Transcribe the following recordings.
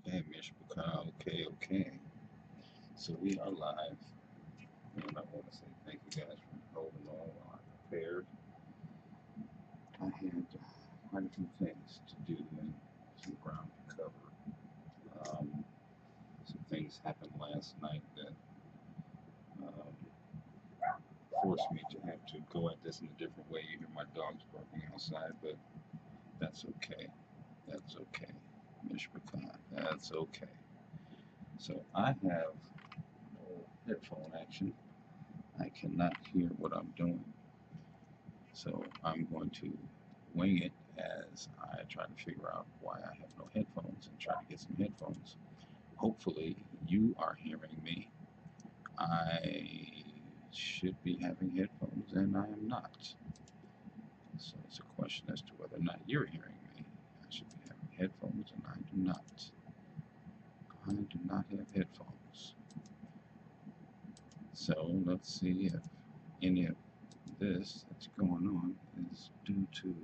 Okay, Mishpaka, okay. So we are live, and I want to say thank you guys for holding on while I prepared. I had quite a few things to do and some ground to cover. Some things happened last night that um, forced me to have to go at this in a different way. You hear my dogs barking outside, but that's okay. That's okay. Mishpaka, that's okay. So I have no headphone action. I cannot hear what I'm doing. So I'm going to wing it as I try to figure out why I have no headphones and try to get some headphones. Hopefully you are hearing me. I should be having headphones and I am not. So it's a question as to whether or not you're hearing me. I should be having headphones and I do not. I do not have headphones. So let's see if any of this that's going on is due to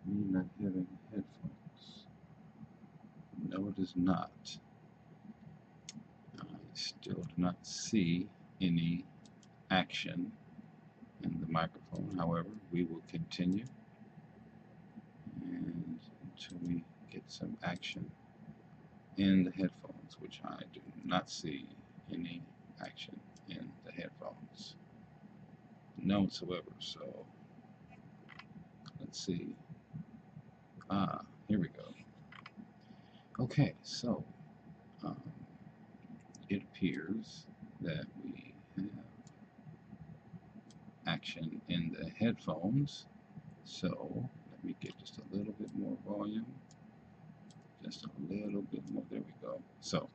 me not having headphones. No, it is not. I still do not see any action in the microphone. However, we will continue and until we get some action in the headphones, which I do not see any action in the headphones. None whatsoever. So let's see. Here we go. Okay, so um, it appears that we have action in the headphones. So let me get just a little bit more volume. Just a little bit more. There we go. So,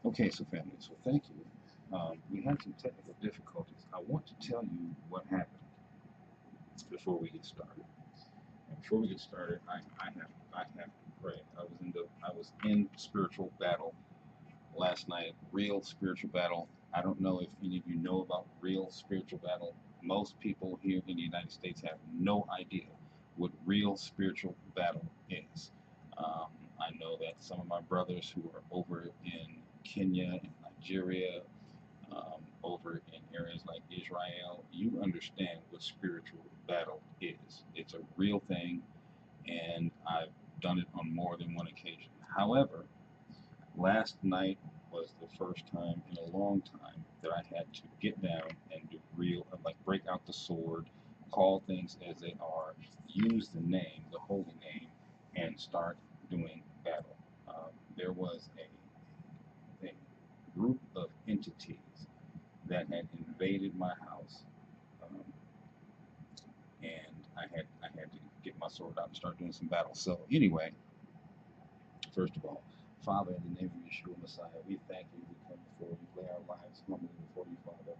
okay, so family, so thank you. We had some technical difficulties. I want to tell you what happened before we get started. And before we get started, I have to pray. I was in spiritual battle last night, real spiritual battle. I don't know if any of you know about real spiritual battle. Most people here in the United States have no idea what real spiritual battle is. Um, I know that some of my brothers who are over in Kenya and Nigeria, over in areas like Israel, you understand what spiritual battle is. It's a real thing, and I've done it on more than one occasion. However, last night was the first time in a long time that I had to get down and do real, like break out the sword, call things as they are, use the name, the holy name, and start doing battle. There was a group of entities that had invaded my house, um, and I had to get my sword out and start doing some battle. So anyway, first of all, Father, in the name of Yeshua Messiah, we thank you. We come before you, lay our lives humbly before you, Father.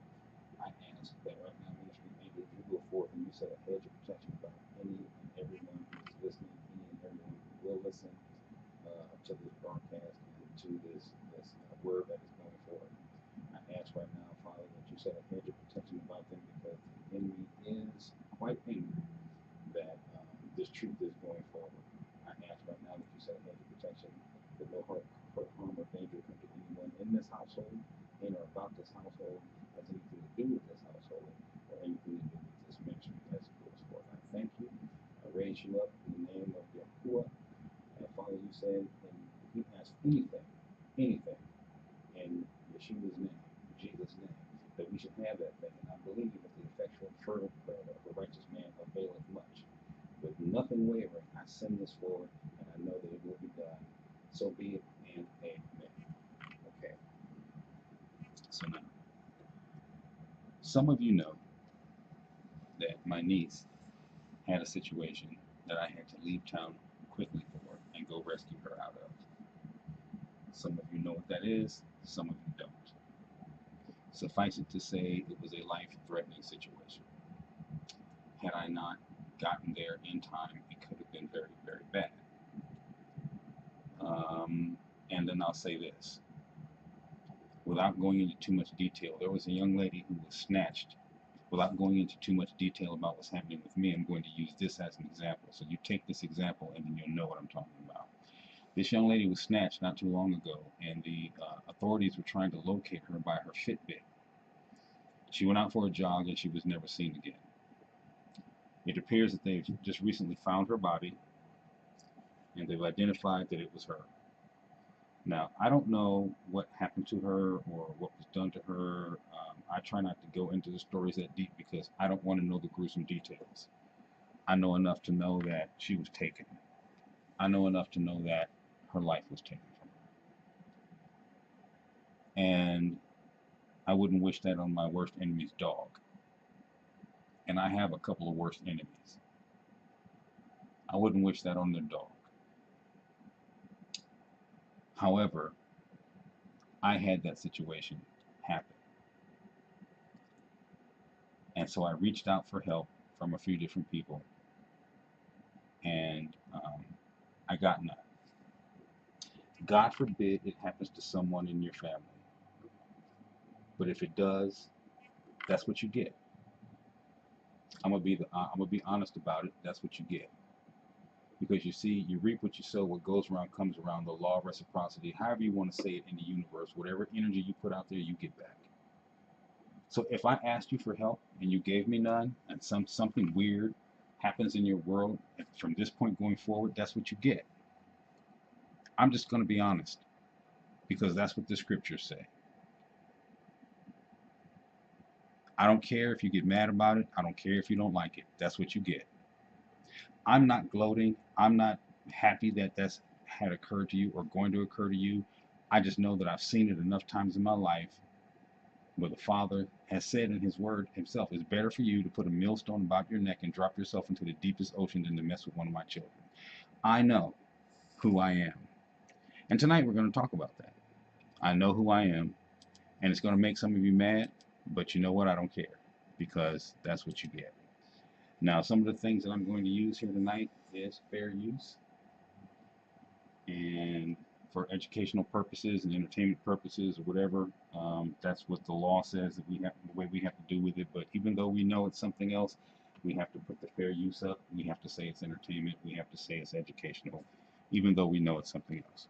I ask that right now, ministry angels, you go forth and you set a hedge of protection about any and everyone who is listening, any and everyone who will listen to this broadcast and to this word that is going forth. I ask right now, Father, that you set a hedge of protection about them because the enemy is quite angry that this truth is going forward. I ask right now that you set a hedge of protection, that no hurt, harm, or danger come to anyone in this household, in or about this household, has anything to do with this household, or anything to do with this ministry as it goes forth. I thank you. I raise you up in the name of Yahweh. And Father, you said, and if we ask anything in Yeshua's name, Jesus' name, that we should have that thing. And I believe that the effectual fervent prayer of a righteous man availeth much. With nothing wavering, I send this forward, and I know that it will be done. So be it, and amen. Okay, so now, some of you know that my niece had a situation that I had to leave town quickly for and go rescue her out of. Some of you know what that is, some of you don't. Suffice it to say, it was a life-threatening situation. Had I not gotten there in time, it could have been very, very bad. And then I'll say this, without going into too much detail, there was a young lady who was snatched. Without going into too much detail about what's happening with me, I'm going to use this as an example. So you take this example and then you'll know what I'm talking about. This young lady was snatched not too long ago, and the authorities were trying to locate her by her Fitbit. She went out for a jog and she was never seen again. It appears that they've just recently found her body and they've identified that it was her. Now, I don't know what happened to her or what was done to her. I try not to go into the stories that deep because I don't want to know the gruesome details. I know enough to know that she was taken. I know enough to know that her life was taken from her. And I wouldn't wish that on my worst enemy's dog. And I have a couple of worst enemies. I wouldn't wish that on their dog. However, I had that situation happen. And so I reached out for help from a few different people, and I got none. God forbid it happens to someone in your family. But if it does, that's what you get. I'm gonna be honest about it. That's what you get. Because you see, you reap what you sow. What goes around comes around. The law of reciprocity, however you want to say it in the universe, whatever energy you put out there, you get back. So if I asked you for help and you gave me none, and something weird happens in your world from this point going forward, that's what you get. I'm just going to be honest because that's what the scriptures say. I don't care if you get mad about it. I don't care if you don't like it. That's what you get. I'm not gloating. I'm not happy that that's had occurred to you or going to occur to you. I just know that I've seen it enough times in my life where the Father has said in his word himself, it's better for you to put a millstone about your neck and drop yourself into the deepest ocean than to mess with one of my children. I know who I am. And tonight we're going to talk about that. I know who I am, and it's going to make some of you mad, but you know what? I don't care because that's what you get. Now, some of the things that I'm going to use here tonight is fair use, and for educational purposes and entertainment purposes or whatever, that's what the law says that we have, the way we have to do with it. But even though we know it's something else, we have to put the fair use up. We have to say it's entertainment. We have to say it's educational, even though we know it's something else.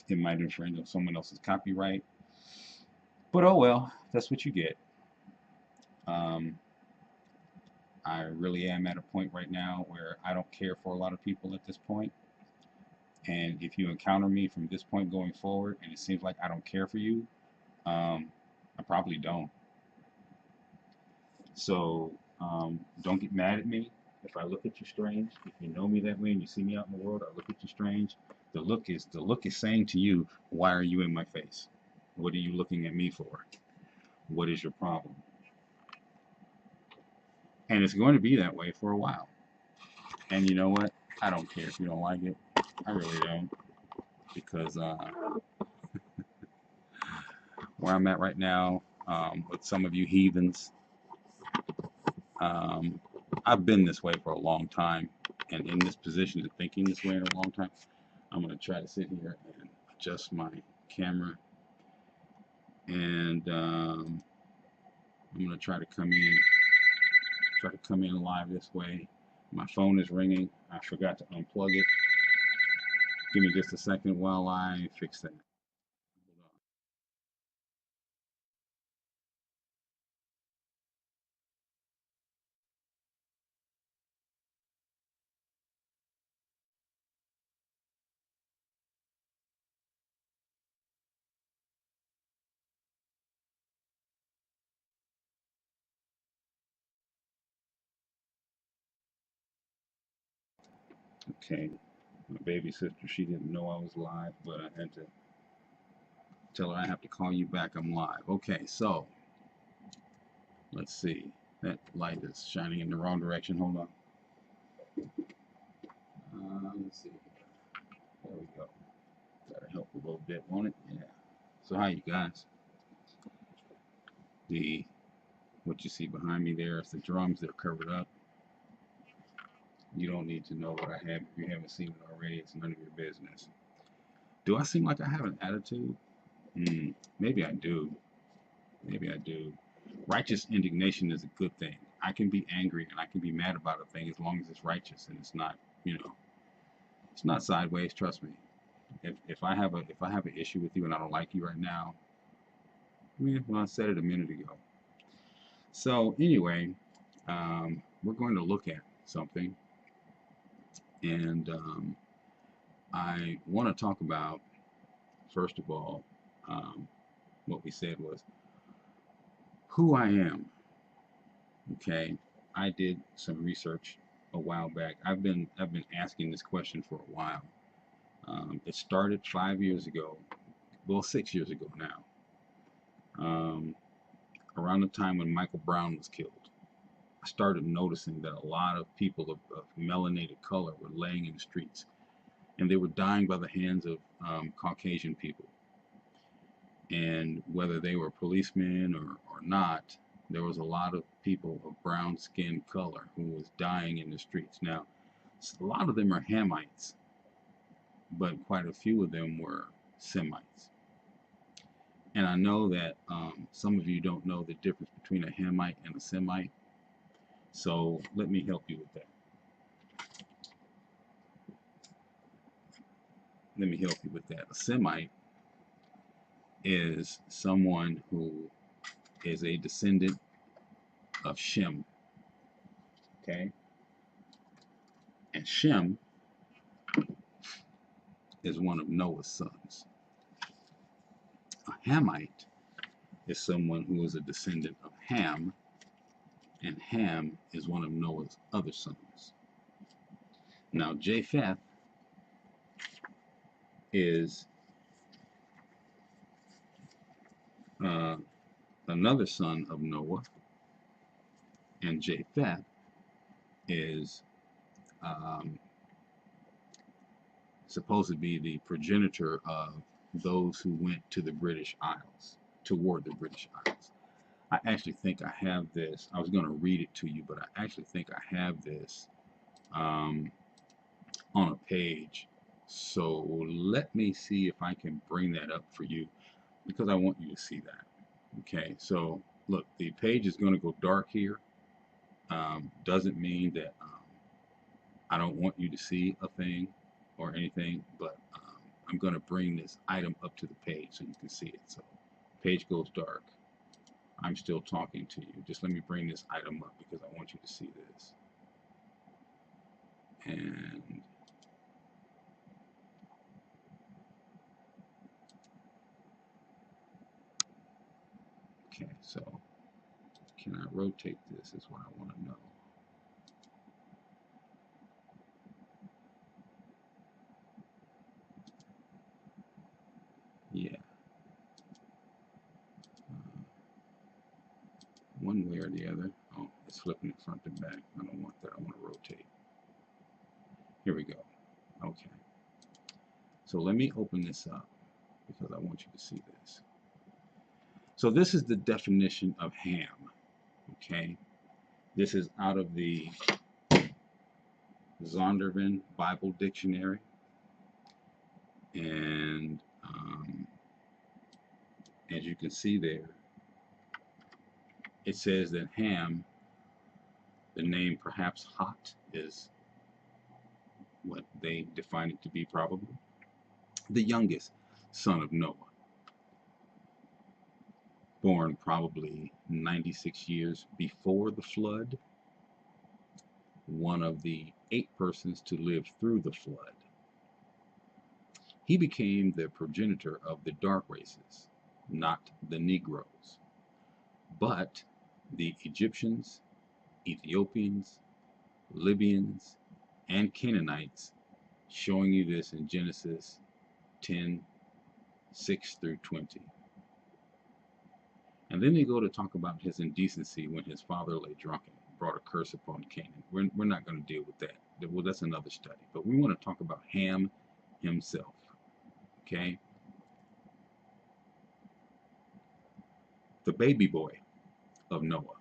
It might infringe on someone else's copyright, but oh well, that's what you get. Um, I really am at a point right now where I don't care for a lot of people at this point. And if you encounter me from this point going forward and it seems like I don't care for you, I probably don't. So don't get mad at me if I look at you strange. If you know me that way and you see me out in the world, I look at you strange. The look is saying to you, why are you in my face? What are you looking at me for? What is your problem? And it's going to be that way for a while. And you know what? I don't care if you don't like it. I really don't. Because where I'm at right now, with some of you heathens, um, I've been this way for a long time. And in this position of thinking this way in a long time, I'm going to try to sit here and adjust my camera. And I'm going to try to come in live this way. My phone is ringing. I forgot to unplug it. Give me just a second while I fix that. Okay, my baby sister, she didn't know I was live, but I had to tell her I have to call you back. I'm live. Okay, so let's see. That light is shining in the wrong direction. Hold on. Let's see. There we go. That'll help a little bit, won't it? Yeah. So how you guys? The what you see behind me there is the drums. They're covered up. You don't need to know what I have if you haven't seen it already. It's none of your business. Do I seem like I have an attitude? Maybe I do. Maybe I do. Righteous indignation is a good thing. I can be angry and I can be mad about a thing as long as it's righteous and it's not, you know, It's not sideways, trust me. If I have an issue with you and I don't like you right now, well, I said it a minute ago. So anyway, we're going to look at something, and I want to talk about, first of all, what we said was who I am. Okay, I did some research a while back. I've been asking this question for a while. It started 5 years ago, well, 6 years ago now, around the time when Michael Brown was killed. I started noticing that a lot of people of melanated color were laying in the streets, and they were dying by the hands of Caucasian people. And whether they were policemen or not, there was a lot of people of brown skin color who was dying in the streets. Now, a lot of them are Hamites, but quite a few of them were Semites. And I know that some of you don't know the difference between a Hamite and a Semite, so let me help you with that. Let me help you with that. A Semite is someone who is a descendant of Shem, okay? And Shem is one of Noah's sons. A Hamite is someone who is a descendant of Ham, and Ham is one of Noah's other sons. Now, Japheth is another son of Noah, and Japheth is supposed to be the progenitor of those who went to the British Isles, toward the British Isles. I actually think I have this. I was going to read it to you, but I actually think I have this on a page. So let me see if I can bring that up for you, because I want you to see that. Okay, so look, the page is going to go dark here. Doesn't mean that I don't want you to see a thing or anything, but I'm going to bring this item up to the page so you can see it. So page goes dark. I'm still talking to you. Just let me bring this item up because I want you to see this. And okay, so can I rotate this is what I want to know. Yeah. One way or the other. Oh, it's flipping it front and back. I don't want that. I want to rotate. Here we go. Okay. So let me open this up because I want you to see this. So this is the definition of Ham. Okay. This is out of the Zondervan Bible Dictionary. And as you can see there, it says that Ham, the name perhaps Hot, is what they define it to be, probably the youngest son of Noah, born probably 96 years before the flood, one of the 8 persons to live through the flood. He became the progenitor of the dark races, not the Negroes, but the Egyptians, Ethiopians, Libyans, and Canaanites, showing you this in Genesis 10:6 through 20. And then they go to talk about his indecency when his father lay drunken, brought a curse upon Canaan. We're not going to deal with that. Well, that's another study. But we want to talk about Ham himself. Okay? The baby boy of Noah,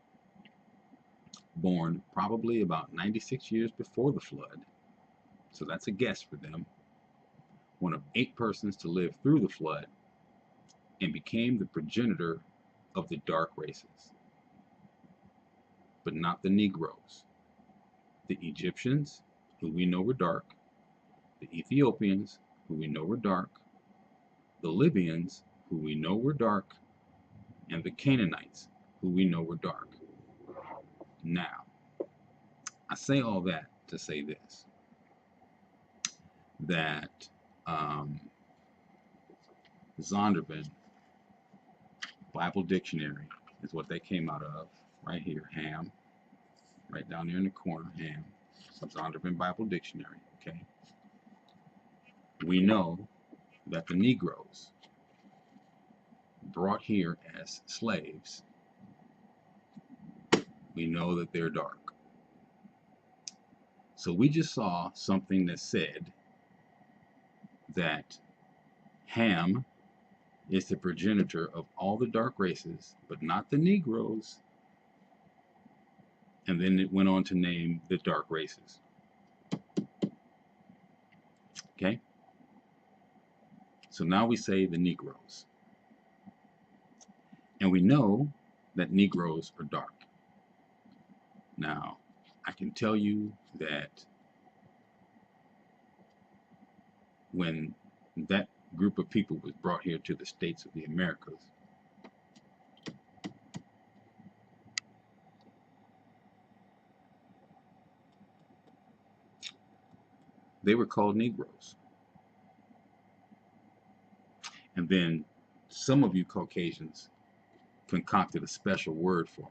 born probably about 96 years before the flood. So that's a guess for them. One of 8 persons to live through the flood, and became the progenitor of the dark races, but not the Negroes. The Egyptians, who we know were dark, The Ethiopians, who we know were dark, the Libyans, who we know were dark, and the Canaanites, who we know were dark. Now, I say all that to say this, that Zondervan Bible Dictionary is what they came out of, right here, Ham, right down there in the corner, Ham, Zondervan Bible Dictionary, okay? We know that the Negroes brought here as slaves, we know that they're dark. So we just saw something that said that Ham is the progenitor of all the dark races, but not the Negroes. And then it went on to name the dark races. Okay? So now we say the Negroes. And we know that Negroes are dark. Now, I can tell you that when that group of people was brought here to the states of the Americas, they were called Negroes. And then some of you Caucasians concocted a special word for them.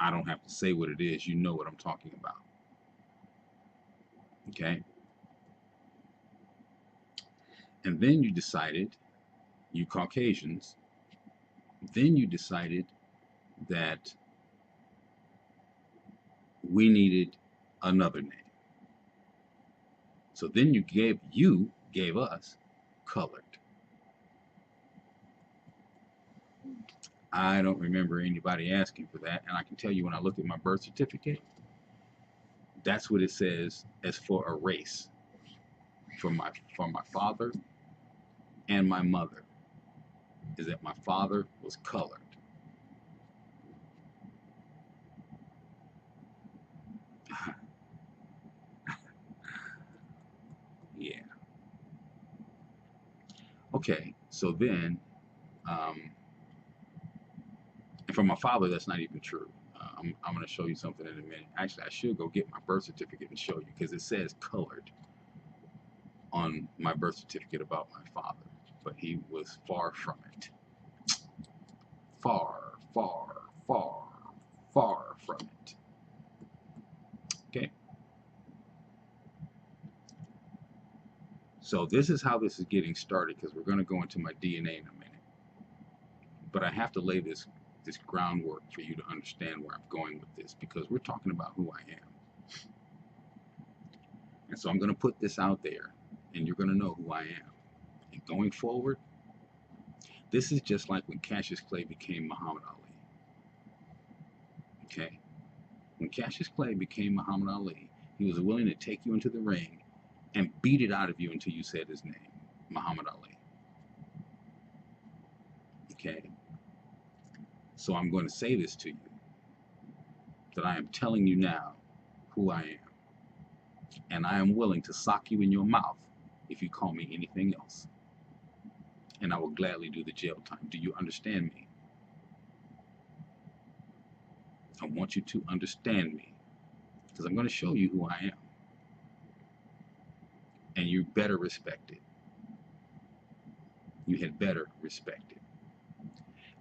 I don't have to say what it is. You know what I'm talking about. Okay? And then you decided, you Caucasians, then you decided that we needed another name. So then you gave us colored. I don't remember anybody asking for that, and I can tell you when I look at my birth certificate, that's what it says as for a race. For my father and my mother, is that my father was colored. Yeah. Okay, so then, and for my father, that's not even true. I'm going to show you something in a minute. Actually, I should go get my birth certificate and show you, because it says colored on my birth certificate about my father, but he was far from it. Far, far, far, far from it. Okay? So this is how this is getting started, because we're going to go into my DNA in a minute. But I have to lay this groundwork for you to understand where I'm going with this, because we're talking about who I am. And so I'm going to put this out there, and you're going to know who I am. And going forward, this is just like when Cassius Clay became Muhammad Ali. Okay? When Cassius Clay became Muhammad Ali, he was willing to take you into the ring and beat it out of you until you said his name, Muhammad Ali. Okay? So I'm going to say this to you, that I am telling you now who I am. And I am willing to sock you in your mouth if you call me anything else. And I will gladly do the jail time. Do you understand me? I want you to understand me, because I'm going to show you who I am. And you better respect it. You had better respect it.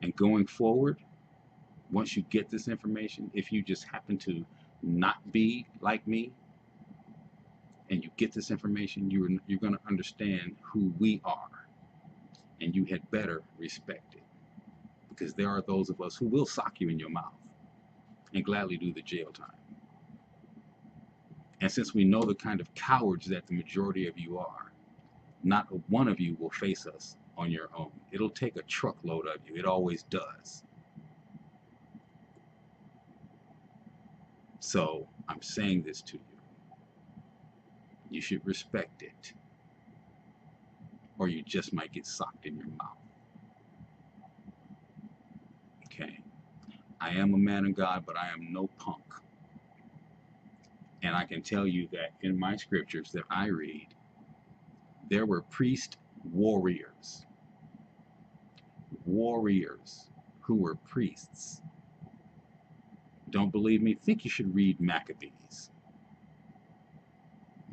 And going forward, once you get this information, if you just happen to not be like me, and you get this information, you're going to understand who we are. And you had better respect it. Because there are those of us who will sock you in your mouth and gladly do the jail time. And since we know the kind of cowards that the majority of you are, not one of you will face us on your own. It'll take a truckload of you. It always does. So I'm saying this to you. You should respect it, or you just might get socked in your mouth. Okay? I am a man of God, but I am no punk. And I can tell you that in my scriptures that I read, there were priest warriors, warriors who were priests. Don't believe me? Think you should read Maccabees.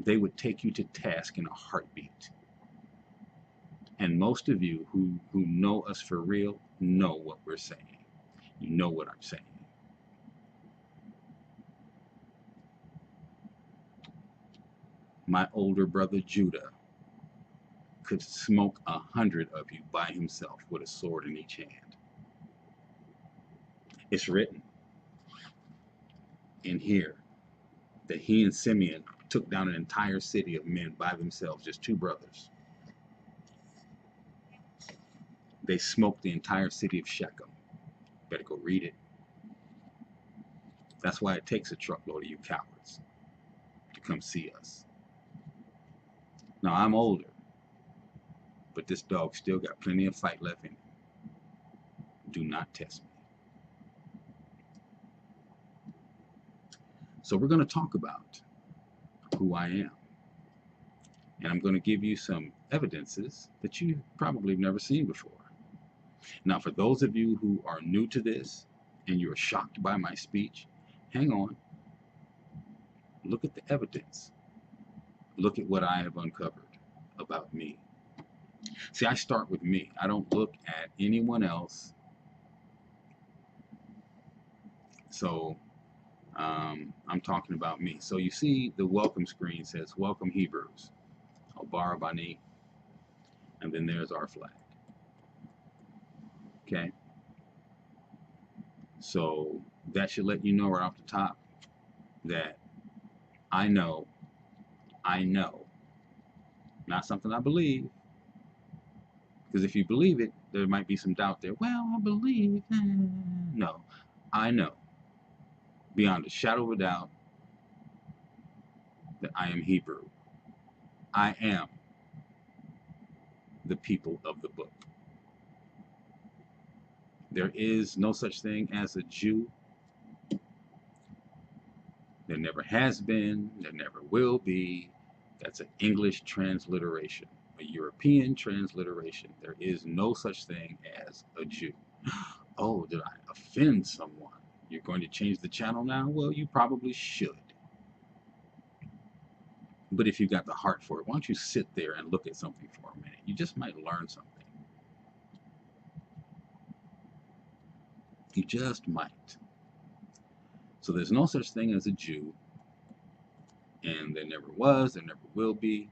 They would take you to task in a heartbeat. And most of you who know us for real know what we're saying. You know what I'm saying. My older brother Judah could smoke 100 of you by himself with a sword in each hand. It's written in here that he and Simeon took down an entire city of men by themselves, just two brothers. They smoked the entire city of Shechem. Better go read it. That's why it takes a truckload of you cowards to come see us. Now, I'm older, but this dog still got plenty of fight left in him. Do not test me. So we're going to talk about who I am. And I'm going to give you some evidences that you probably have never seen before. Now, for those of you who are new to this and you're shocked by my speech, hang on. Look at the evidence. Look at what I have uncovered about me. See, I start with me. I don't look at anyone else. So I'm talking about me. So you see the welcome screen says, Welcome Hebrews, Obar Bani, and then there's our flag. Okay? So that should let you know right off the top that I know, not something I believe. Because if you believe it, there might be some doubt there. Well, I believe. No, I know beyond a shadow of a doubt that I am Hebrew. I am the people of the book. There is no such thing as a Jew. There never has been. There never will be. That's an English transliteration, a European transliteration. There is no such thing as a Jew. Oh, did I offend someone? You're going to change the channel now? Well, you probably should. But if you got the heart for it, why don't you sit there and look at something for a minute? You just might learn something. You just might. So there's no such thing as a Jew, and there never was, there never will be.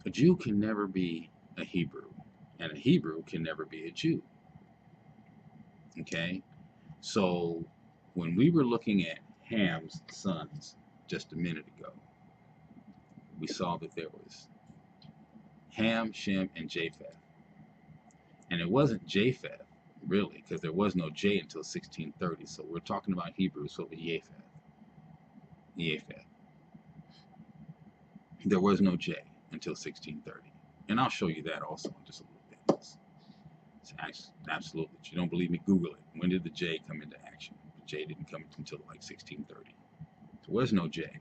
A Jew can never be a Hebrew, and a Hebrew can never be a Jew. Okay? So when we were looking at Ham's sons just a minute ago, we saw that there was Ham, Shem, and Japheth. And it wasn't Japheth, really, because there was no J until 1630. So we're talking about Hebrews, so the Japheth. There was no J until 1630. And I'll show you that also in just a little bit. It's absolutely. If you don't believe me, Google it. When did the J come into action? The J didn't come until like 1630. There was no J.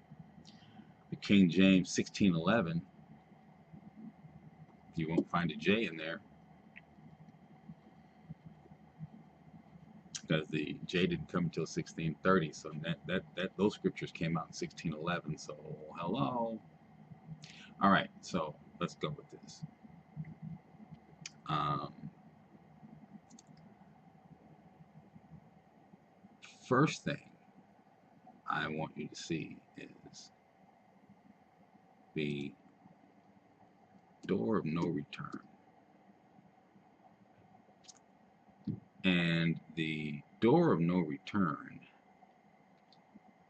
The King James 1611, you won't find a J in there, because the J didn't come until 1630. So those scriptures came out in 1611. So hello. All right, so let's go with this. First thing I want you to see is the door of no return. And the door of no return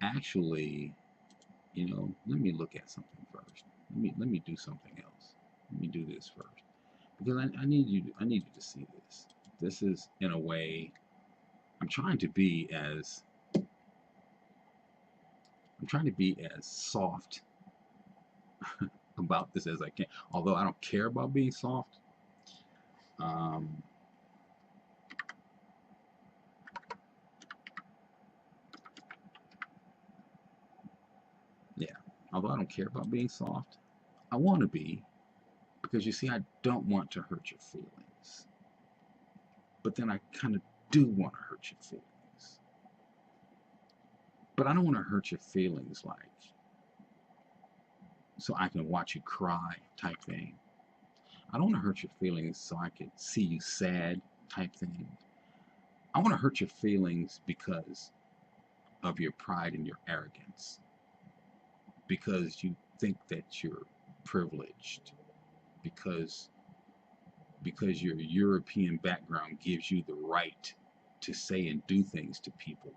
actually, let me look at something first. Let me do something else. Let me do this first, because I need you to see this. This is, in a way, I'm trying to be as soft about this as I can. Although I don't care about being soft. Although I don't care about being soft, I want to be, because you see, I don't want to hurt your feelings. But then I kind of do want to hurt your feelings. But I don't want to hurt your feelings like so I can watch you cry type thing. I don't want to hurt your feelings so I can see you sad type thing. I want to hurt your feelings because of your pride and your arrogance. Because you think that you're privileged. Because your European background gives you the right to say and do things to people.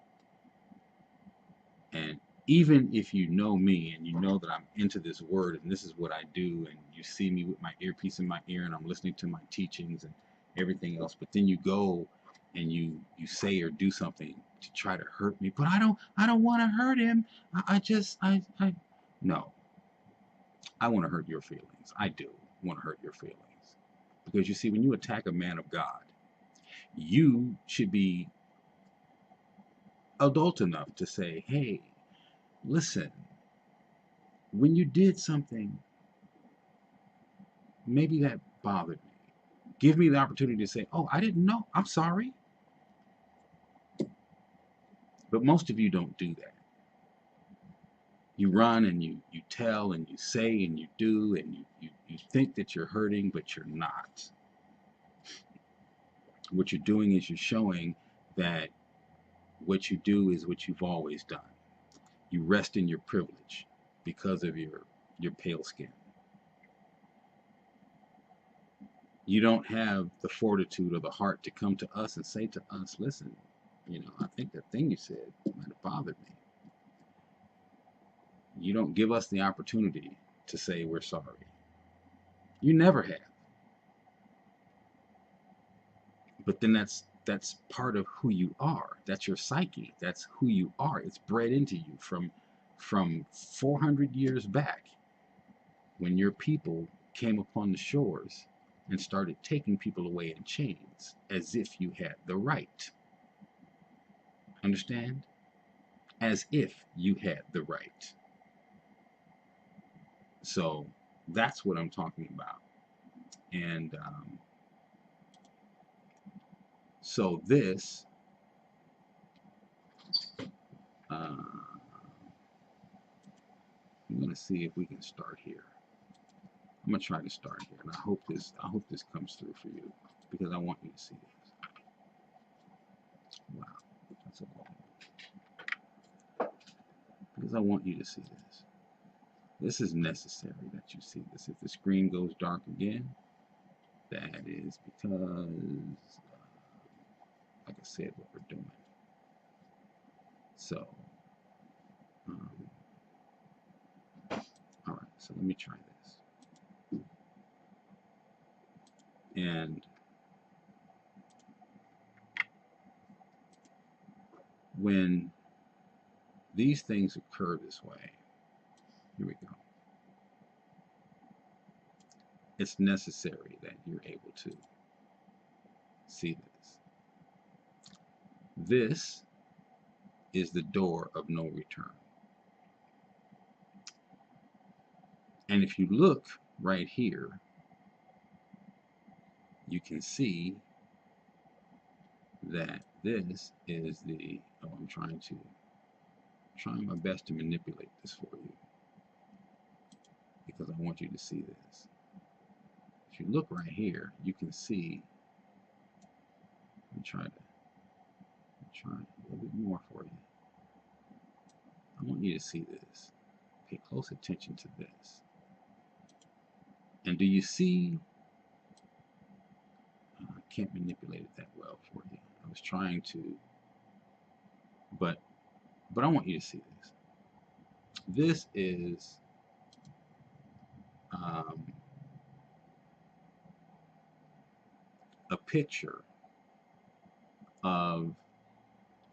And even if you know me and you know that I'm into this word and this is what I do, and you see me with my earpiece in my ear and I'm listening to my teachings and everything else, but then you go and you say or do something to try to hurt me, but I don't want to hurt him. I no. I want to hurt your feelings. I do want to hurt your feelings. Because you see, when you attack a man of God, you should be adult enough to say, hey, listen, when you did something, maybe that bothered me. Give me the opportunity to say, oh, I didn't know. I'm sorry. But most of you don't do that. You run and you tell and you say and you do and you think that you're hurting, but you're not. What you're doing is you're showing that what you do is what you've always done. You rest in your privilege because of your pale skin. You don't have the fortitude or the heart to come to us and say to us, listen, I think that thing you said might have bothered me. You don't give us the opportunity to say we're sorry. You never have. But then that's part of who you are. That's your psyche. That's who you are. It's bred into you from 400 years back, when your people came upon the shores and started taking people away in chains as if you had the right. Understand? As if you had the right. So that's what I'm talking about. And so this, I'm going to see if we can start here. I'm going to try to start here, and I hope this comes through for you, because I want you to see this. Wow, that's a long one. Because I want you to see this. This is necessary that you see this. If the screen goes dark again, that is because, like I said, what we're doing. So, all right, so let me try this. And when these things occur this way, here we go. It's necessary that you're able to see this. This is the door of no return. And if you look right here, you can see that this is the, oh, I'm trying my best to manipulate this for you, because I want you to see this. If you look right here, you can see, I'm trying a little bit more for you. I want you to see this. Pay close attention to this. And do you see, I can't manipulate it that well for you. I was trying to, but I want you to see this. This is a picture of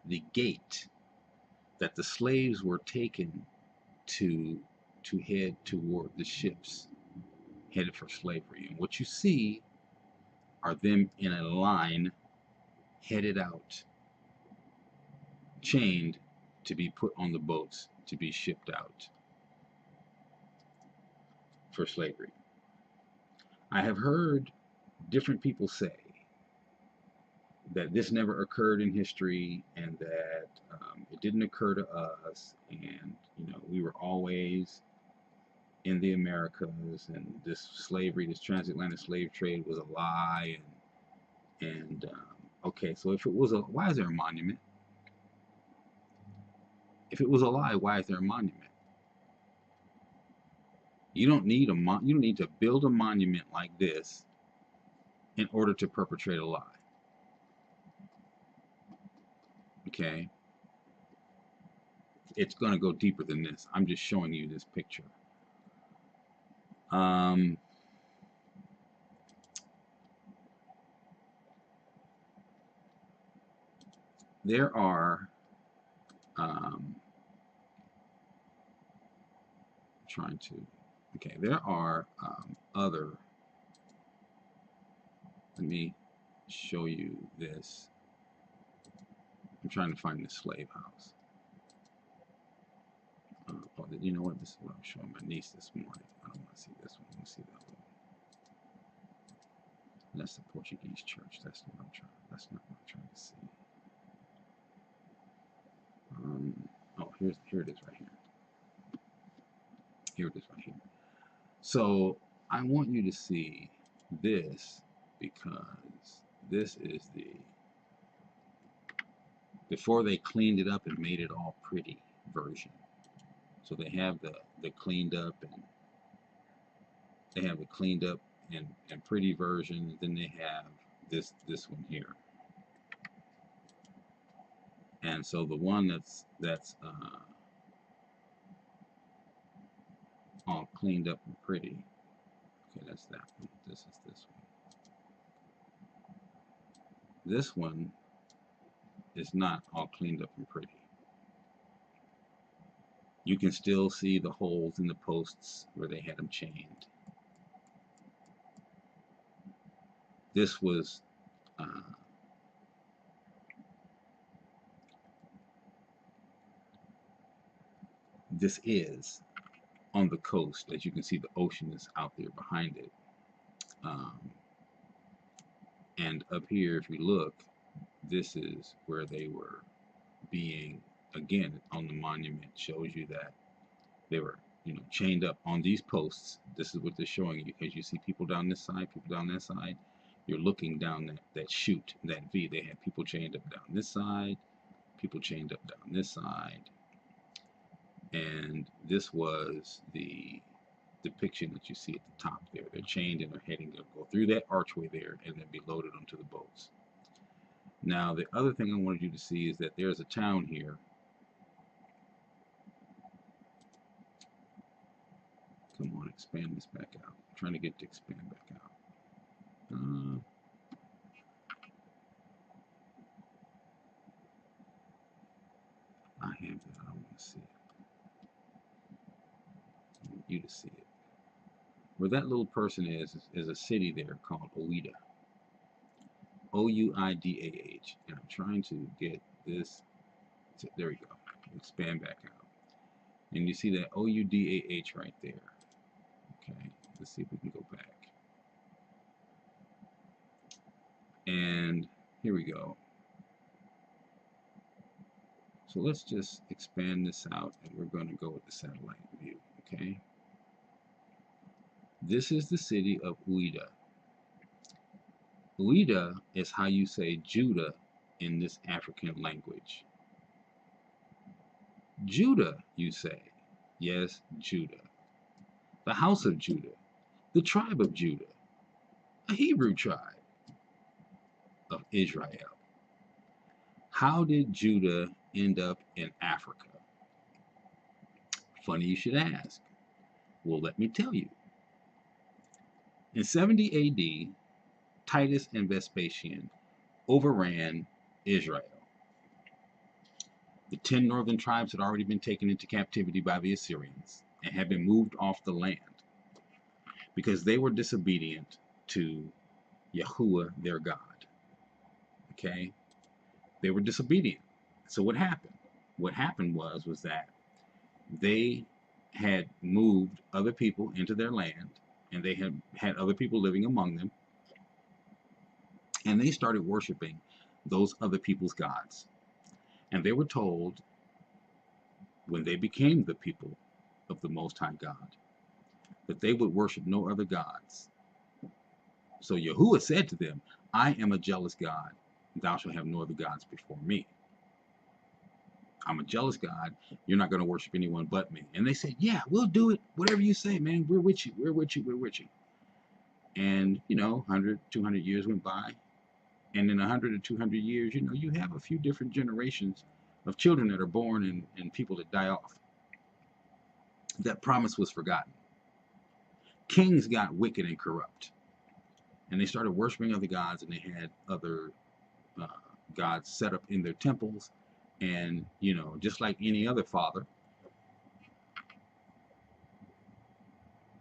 the gate that the slaves were taken to head toward the ships headed for slavery. And what you see are them in a line headed out, chained to be put on the boats to be shipped out. for slavery. I have heard different people say that this never occurred in history and that it didn't occur to us, and we were always in the Americas, and this slavery, this transatlantic slave trade was a lie. And okay, so if it was a, why is there a monument? If it was a lie, why is there a monument? You don't need you don't need to build a monument like this in order to perpetrate a lie. Okay, it's going to go deeper than this. I'm just showing you this picture. There are there are other, let me show you this. I'm trying to find the slave house. Oh, you know what? This is what I was showing my niece this morning. I don't want to see this one. Let me see that one. That's the Portuguese church. That's what I'm trying. That's not what I'm trying to see. Oh, here it is right here. Here it is right here. So I want you to see this, because this is the before they cleaned it up and made it all pretty version. So they have the cleaned up, and they have the cleaned up and pretty version, and then they have this one here. And so the one that's all cleaned up and pretty, okay, that's that one. This is this one. This one is not all cleaned up and pretty. You can still see the holes in the posts where they had them chained. This was this is on the coast. As you can see, the ocean is out there behind it. And up here, if you look, this is where they were being, again, on the monument, shows you that they were, chained up on these posts. This is what they're showing you, because you see people down this side, people down that side. You're looking down that chute, that V. They had people chained up down this side, people chained up down this side. And this was the depiction that you see at the top there. They're chained and they're heading to go through that archway there and then be loaded onto the boats. Now, the other thing I wanted you to see is that there's a town here. Come on, expand this back out. I'm trying to get to expand back out. I have that. I don't want to see it. I want you to see it. Where that little person is a city there called Ouida. O-U-I-D-A-H. And I'm trying to get this. There we go. Expand back out. And you see that O-U-D-A-H right there. Okay. Let's see if we can go back. And here we go. So let's just expand this out, and we're going to go with the satellite view. Okay. This is the city of Ouida. Ouida is how you say Judah in this African language. Judah, you say. Yes, Judah. The house of Judah. The tribe of Judah. A Hebrew tribe of Israel. How did Judah end up in Africa? Funny you should ask. Well, let me tell you. In 70 AD, Titus and Vespasian overran Israel. The 10 northern tribes had already been taken into captivity by the Assyrians and had been moved off the land because they were disobedient to Yashua, their God. Okay? They were disobedient. So what happened? What happened was that they had moved other people into their land, and they had other people living among them, and they started worshiping those other people's gods. And they were told, when they became the people of the Most High God, that they would worship no other gods. So Yahuwah said to them, I am a jealous God. Thou shalt have no other gods before me. I'm a jealous God. You're not going to worship anyone but me. And they said, yeah, we'll do it. Whatever you say, man. We're with you. We're with you. We're with you. And, 100, 200 years went by. And in 100 or 200 years, you have a few different generations of children that are born and people that die off. That promise was forgotten. Kings got wicked and corrupt. And they started worshiping other gods, and they had other uh, gods set up in their temples. And, just like any other father,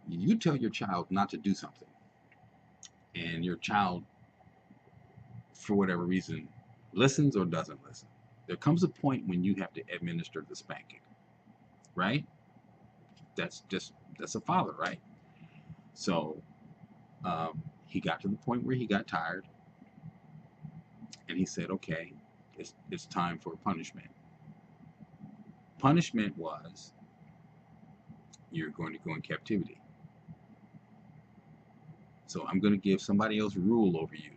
you tell your child not to do something, and your child, for whatever reason, listens or doesn't listen. There comes a point when you have to administer the spanking, right? That's a father, right? So he got to the point where he got tired, and he said, okay, it's time for punishment. Punishment was, you're going to go in captivity. So I'm going to give somebody else rule over you,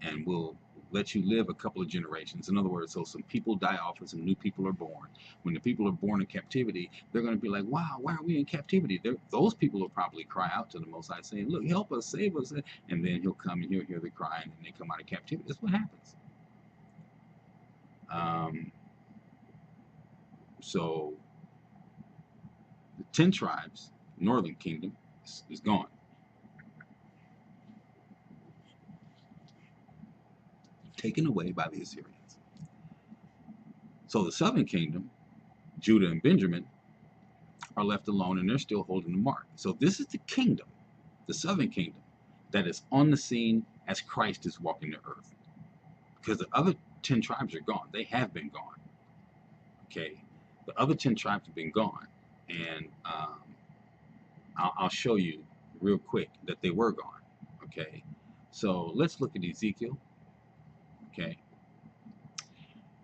and we'll let you live a couple of generations. In other words, so some people die off and some new people are born. When the people are born in captivity, they're going to be like, wow, why are we in captivity? Those people will probably cry out to the Most High saying, look, help us, save us. And then he'll come and he'll hear the crying, and they come out of captivity. That's what happens. So the 10 tribes, northern kingdom, is gone. Taken away by the Assyrians. So the southern kingdom, Judah and Benjamin, are left alone, and they're still holding the mark. So this is the kingdom, the southern kingdom, that is on the scene as Christ is walking the earth. Because the other 10 tribes are gone. They have been gone. Okay? The other 10 tribes have been gone. And I'll show you real quick that they were gone. Okay? So let's look at Ezekiel. Okay?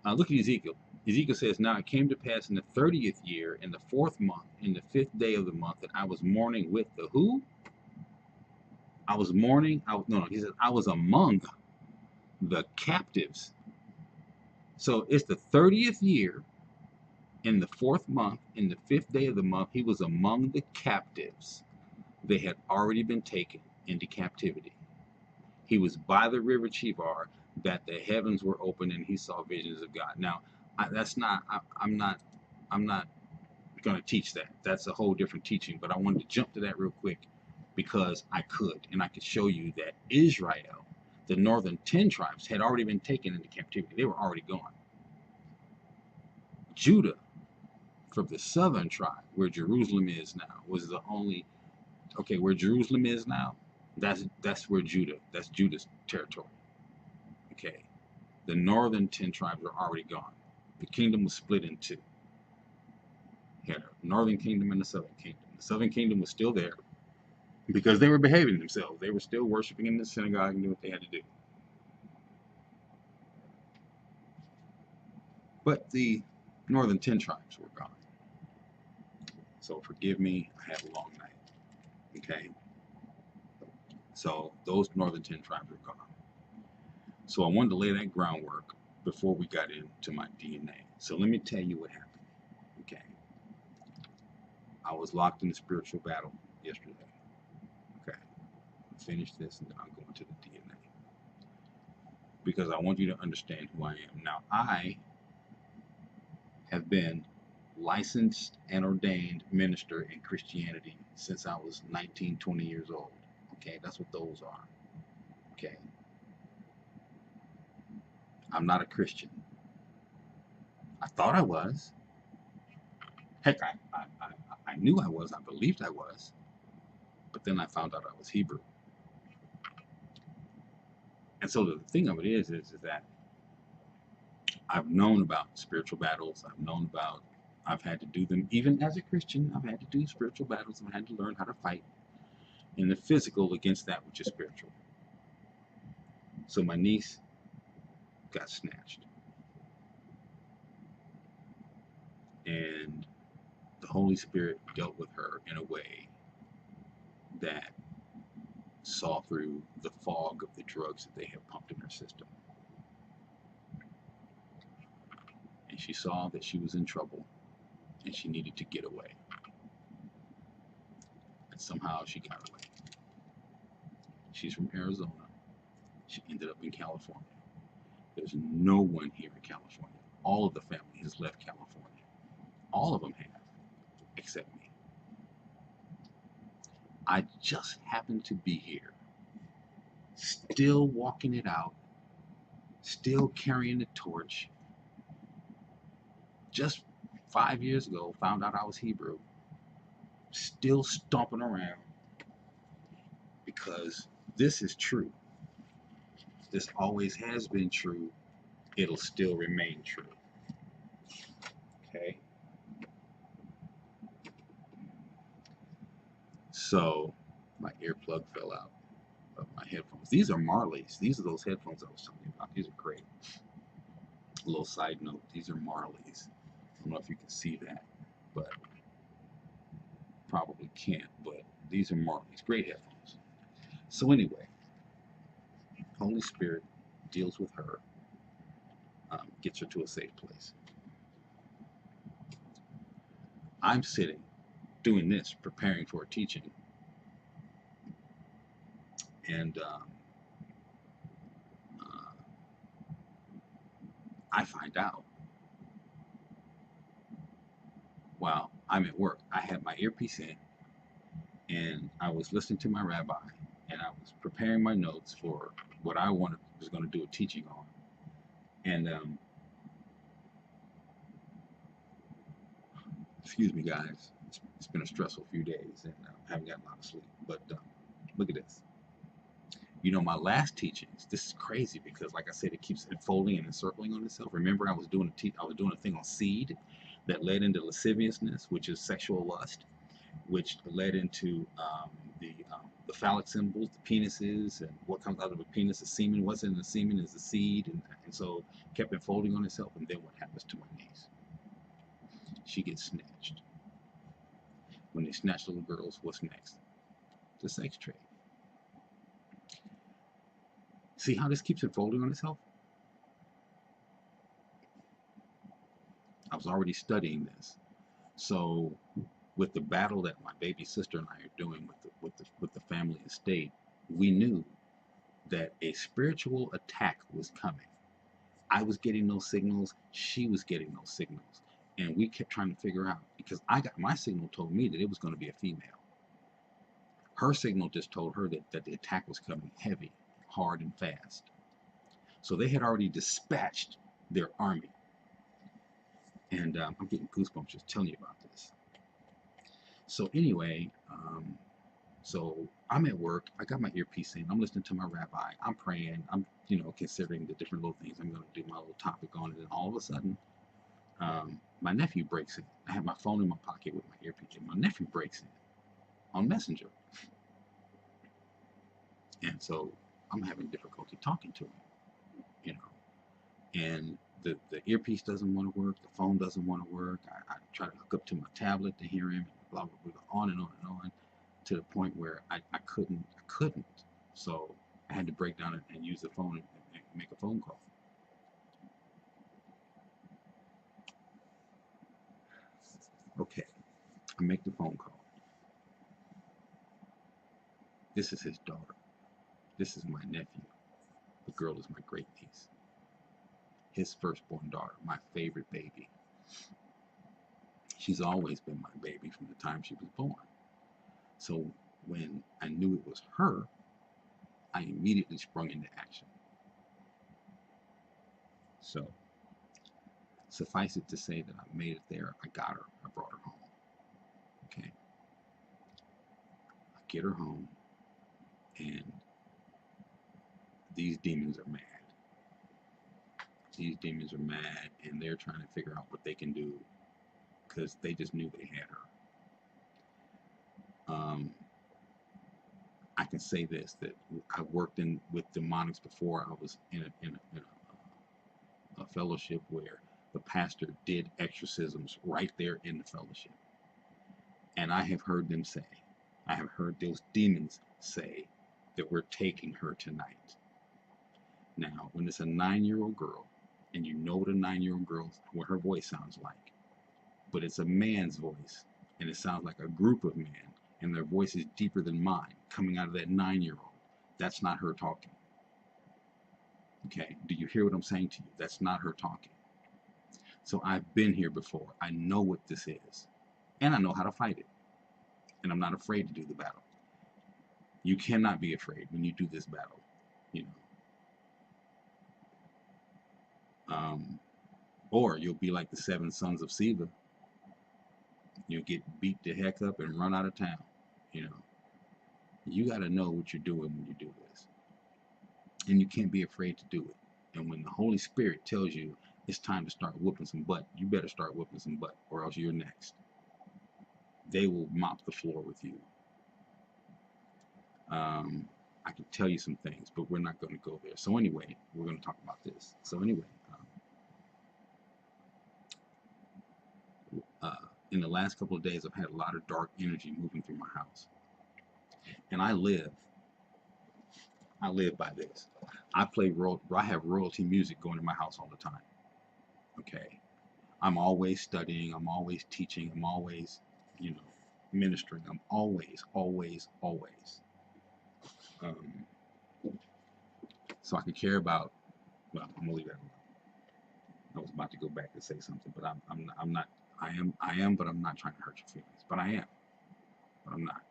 Look at Ezekiel. Ezekiel says, now it came to pass in the 30th year, in the 4th month, in the 5th day of the month, that I was mourning with the who? I was mourning. He says, I was among the captives. So it's the 30th year, in the 4th month, in the 5th day of the month, he was among the captives. They had already been taken into captivity. He was by the river Chebar, that the heavens were open and he saw visions of God. Now, I'm not going to teach that. That's a whole different teaching, but I wanted to jump to that real quick because I could, and I could show you that Israel, the northern 10 tribes, had already been taken into captivity. They were already gone. Judah, from the southern tribe, where Jerusalem is now, was the only, okay, where Jerusalem is now, that's where Judah, that's Judah's territory. Okay. The northern 10 tribes are already gone. The kingdom was split in two. You had a northern kingdom and a southern kingdom. The southern kingdom was still there because they were behaving themselves. They were still worshiping in the synagogue and doing what they had to do. But the northern 10 tribes were gone. So forgive me, I had a long night. Okay? So those northern 10 tribes are gone. So I wanted to lay that groundwork before we got into my D.N.A. So let me tell you what happened. Okay? I was locked in a spiritual battle yesterday. Okay? Finish this and then I'll go into the D.N.A. because I want you to understand who I am. Now, I have been licensed and ordained minister in Christianity since I was 19, 20 years old. Okay, that's what those are. Okay, I'm not a Christian. I thought I was. Heck, I knew I was. I believed I was. But then I found out I was Hebrew. And so the thing of it is that I've known about spiritual battles. I've known about I've had to do them, even as a Christian. I've had to do spiritual battles. I've had to learn how to fight in the physical against that which is spiritual. So my niece got snatched. And the Holy Spirit dealt with her in a way that saw through the fog of the drugs that they had pumped in her system. And she saw that she was in trouble and she needed to get away. And somehow she got away. She's from Arizona. She ended up in California. There's no one here in California. All of the family has left California. All of them have, except me. I just happened to be here, still walking it out, still carrying the torch. Just 5 years ago, found out I was Hebrew, still stomping around because this is true. This always has been true. It'll still remain true. Okay? So, my earplug fell out of my headphones. These are Marley's. These are those headphones I was talking about. These are great. A little side note, these are Marley's. I don't know if you can see that, but probably can't, but these are Marley's. Great headphones. So anyway, Holy Spirit deals with her, gets her to a safe place. I'm sitting, doing this, preparing for a teaching, and I find out while I'm at work. I had my earpiece in, and I was listening to my rabbi, and I was preparing my notes for what I was going to do a teaching on. And excuse me, guys, it's been a stressful few days, and I haven't gotten a lot of sleep. But look at this. You know, my last teachings, this is crazy because, like I said, it keeps unfolding and encircling on itself. Remember, I was doing a thing on seed that led into lasciviousness, which is sexual lust, which led into the phallic symbols, the penises, and what comes out of a penis is semen. What's in the semen is the seed, and so kept unfolding on itself. And then what happens to my niece? She gets snatched. When they snatch little girls, what's next? The sex trade. See how this keeps unfolding on itself? I was already studying this. So with the battle that my baby sister and I are doing with the family estate, we knew that a spiritual attack was coming. I was getting those signals, she was getting those signals. And we kept trying to figure out, because my signal told me that it was going to be a female. Her signal just told her that the attack was coming heavy, hard, and fast. So they had already dispatched their army. And I'm getting goosebumps just telling you about this. So anyway, so I'm at work. I got my earpiece in. I'm listening to my rabbi. I'm praying. I'm, considering the different little things I'm going to do, my little topic on it. And all of a sudden, my nephew breaks in. I have my phone in my pocket with my earpiece in. My nephew breaks in on Messenger. And so I'm having difficulty talking to him, and the earpiece doesn't want to work, the phone doesn't want to work. I try to hook up to my tablet to hear him, blah, blah, blah, on and on and on, to the point where I couldn't. So I had to break down and use the phone and make a phone call. Okay, I make the phone call. This is his daughter. This is my nephew. The girl is my great niece. His firstborn daughter, my favorite baby. She's always been my baby from the time she was born. So when I knew it was her, I immediately sprung into action. So suffice it to say that I made it there. I got her. I brought her home. Okay. I get her home, and these demons are mad. These demons are mad, and they're trying to figure out what they can do, because they just knew they had her. I can say this, that I worked with demonics before. I was in a fellowship where the pastor did exorcisms right there in the fellowship. And I have heard them say, I have heard those demons say that we're taking her tonight. Now, when it's a 9-year-old girl, and you know what a 9-year-old girl, what her voice sounds like, but it's a man's voice, and it sounds like a group of men, and their voice is deeper than mine, coming out of that 9-year-old. That's not her talking. Okay, do you hear what I'm saying to you? That's not her talking. So I've been here before. I know what this is, and I know how to fight it, and I'm not afraid to do the battle. You cannot be afraid when you do this battle, you know. Or you'll be like the 7 sons of Sceva. You'll get beat the heck up and run out of town, you know. You got to know what you're doing when you do this. And you can't be afraid to do it. And when the Holy Spirit tells you it's time to start whooping some butt, you better start whooping some butt, or else you're next. They will mop the floor with you. I can tell you some things, but we're not going to go there. So anyway, we're going to talk about this. So anyway, in the last couple of days, I've had a lot of dark energy moving through my house. And I live by this. I have royalty music going in my house all the time. Okay. I'm always studying, I'm always teaching, I'm always, you know, ministering. I'm always. So I can care about, well, I'm gonna leave that alone. I was about to go back and say something, but I'm not. I am, but I'm not trying to hurt your feelings. But I am, but I'm not.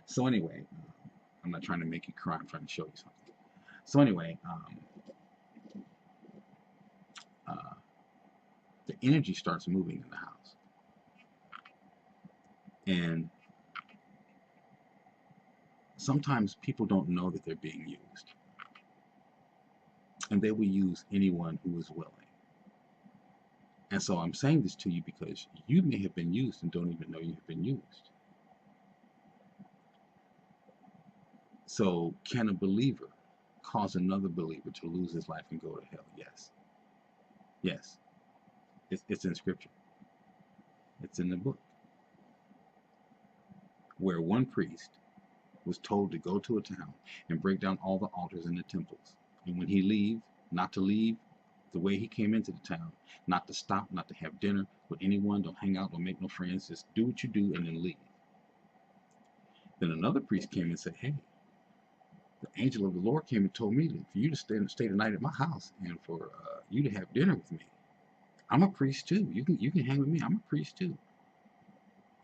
So anyway, I'm not trying to make you cry. I'm trying to show you something. So anyway, the energy starts moving in the house, and sometimes people don't know that they're being used, and they will use anyone who is willing. And so I'm saying this to you because you may have been used and don't even know you have been used. So can a believer cause another believer to lose his life and go to hell? Yes. Yes. It's in Scripture. It's in the book. Where one priest was told to go to a town and break down all the altars in the temples. And when he leave, not to leave the way he came into the town, not to stop, not to have dinner with anyone, don't hang out, don't make no friends, just do what you do and then leave. Then another priest came and said, hey, the angel of the Lord came and told me that for you to stay the night at my house and for you to have dinner with me. I'm a priest too. You can hang with me. I'm a priest too.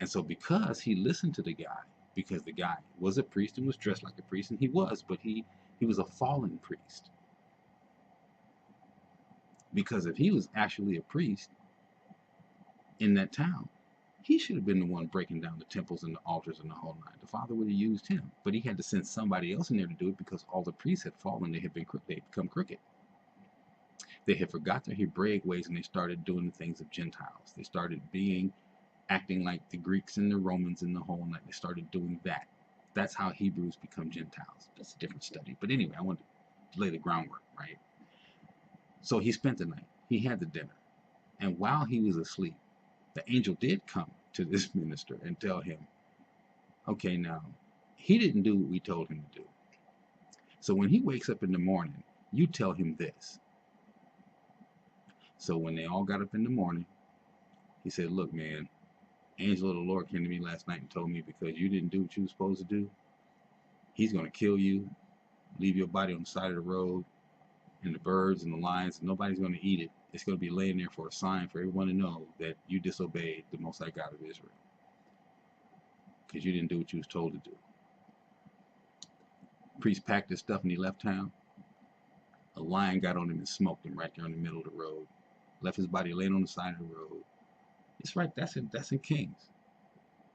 And so because he listened to the guy, because the guy was a priest and was dressed like a priest, and he was, but he was a fallen priest. Because if he was actually a priest in that town, he should have been the one breaking down the temples and the altars and the whole nine. The Father would have used him, but he had to send somebody else in there to do it because all the priests had fallen. They had become crooked. They had forgot their Hebraic ways and they started doing the things of Gentiles. They started acting like the Greeks and the Romans and the whole night. They started doing that. That's how Hebrews become Gentiles. That's a different study. But anyway, I wanted to lay the groundwork, right? So he spent the night. He had the dinner. And while he was asleep, the angel did come to this minister and tell him, okay, now, he didn't do what we told him to do. So when he wakes up in the morning, you tell him this. So when they all got up in the morning, he said, look, man, angel of the Lord came to me last night and told me because you didn't do what you were supposed to do, he's going to kill you, leave your body on the side of the road, and the birds and the lions, and nobody's going to eat it. It's going to be laying there for a sign for everyone to know that you disobeyed the Most High God of Israel because you didn't do what you was told to do. The priest packed his stuff and he left town. A lion got on him and smoked him right there in the middle of the road. Left his body laying on the side of the road. It's right. That's in Kings.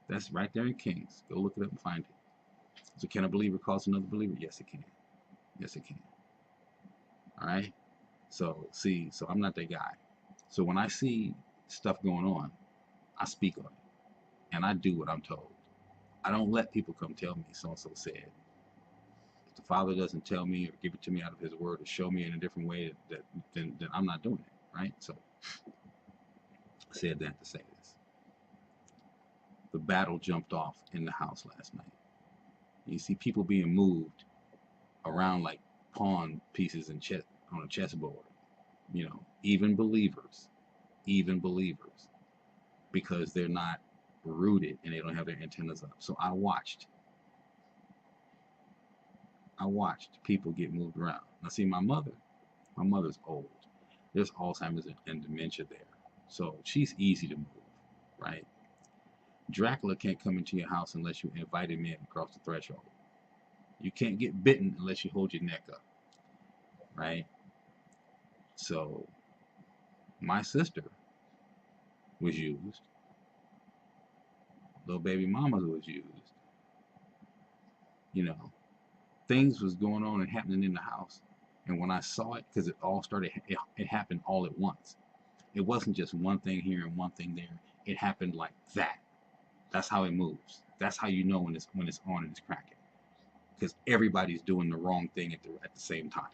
That's right there in Kings. Go look it up and find it. So can a believer cause another believer? Yes, it can. Yes, it can. All right. So I'm not that guy. So when I see stuff going on, I speak on it, and I do what I'm told. I don't let people come tell me so-and-so said. If the Father doesn't tell me or give it to me out of His Word or show me in a different way, then I'm not doing it, right? So I said that to say this. The battle jumped off in the house last night. You see people being moved around like pawn pieces in on a chessboard. Even believers, because they're not rooted and they don't have their antennas up. So I watched people get moved around. Now see, my mother's old. There's Alzheimer's and dementia there. So she's easy to move, right? Dracula can't come into your house unless you invite him in across the threshold. You can't get bitten unless you hold your neck up, right? So my sister was used. Little baby mama was used. Things was going on and happening in the house. And when I saw it, because it happened all at once. It wasn't just one thing here and one thing there. It happened like that. That's how it moves. That's how you know when it's on and it's cracking. Because everybody's doing the wrong thing at the same time.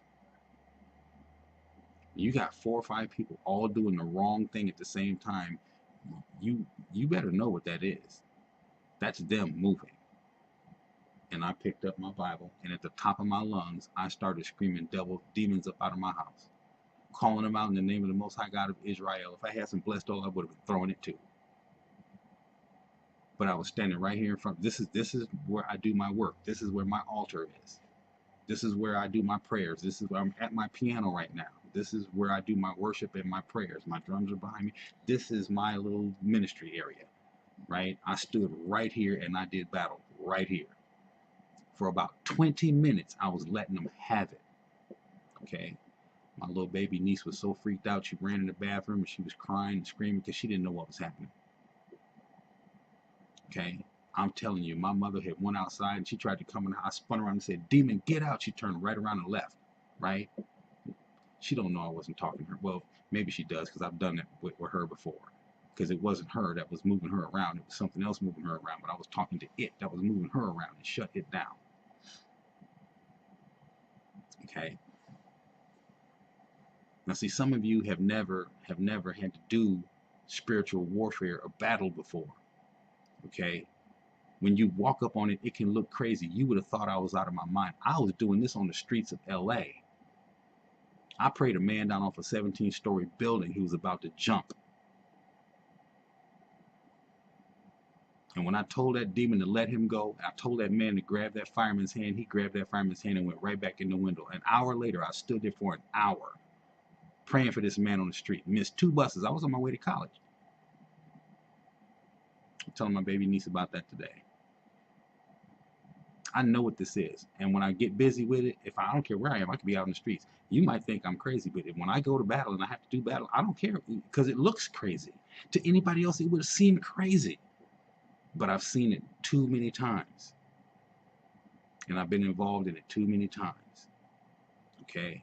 You got 4 or 5 people all doing the wrong thing at the same time. You better know what that is. That's them moving. And I picked up my Bible, and at the top of my lungs, I started screaming demons up out of my house, calling them out in the name of the Most High God of Israel. If I had some blessed oil, I would have been throwing it too. But I was standing right here in front. This is where I do my work. This is where my altar is. This is where I do my prayers. This is where I'm at my piano right now. This is where I do my worship and my prayers. My drums are behind me. This is my little ministry area, right? I stood right here and I did battle right here. For about 20 minutes, I was letting them have it, okay? My little baby niece was so freaked out, she ran in the bathroom and she was crying and screaming because she didn't know what was happening, okay? I'm telling you, my mother had went outside and she tried to come in. I spun around and said, "Demon, get out." She turned right around and left, right? She don't know I wasn't talking to her. Well, maybe she does because I've done it with her before. Because it wasn't her that was moving her around. It was something else moving her around. But I was talking to it that was moving her around and shut it down. Okay. Now, see, some of you have never had to do spiritual warfare or battle before. Okay. When you walk up on it, it can look crazy. You would have thought I was out of my mind. I was doing this on the streets of LA. I prayed a man down off a 17-story building. He was about to jump. And when I told that demon to let him go, I told that man to grab that fireman's hand, he grabbed that fireman's hand and went right back in the window. An hour later, I stood there for an hour praying for this man on the street. Missed 2 buses. I was on my way to college. I'm telling my baby niece about that today. I know what this is. And when I get busy with it, I don't care where I am, I could be out in the streets. You might think I'm crazy, but when I go to battle and I have to do battle, I don't care because it looks crazy. To anybody else, it would have seemed crazy. But I've seen it too many times. And I've been involved in it too many times. Okay?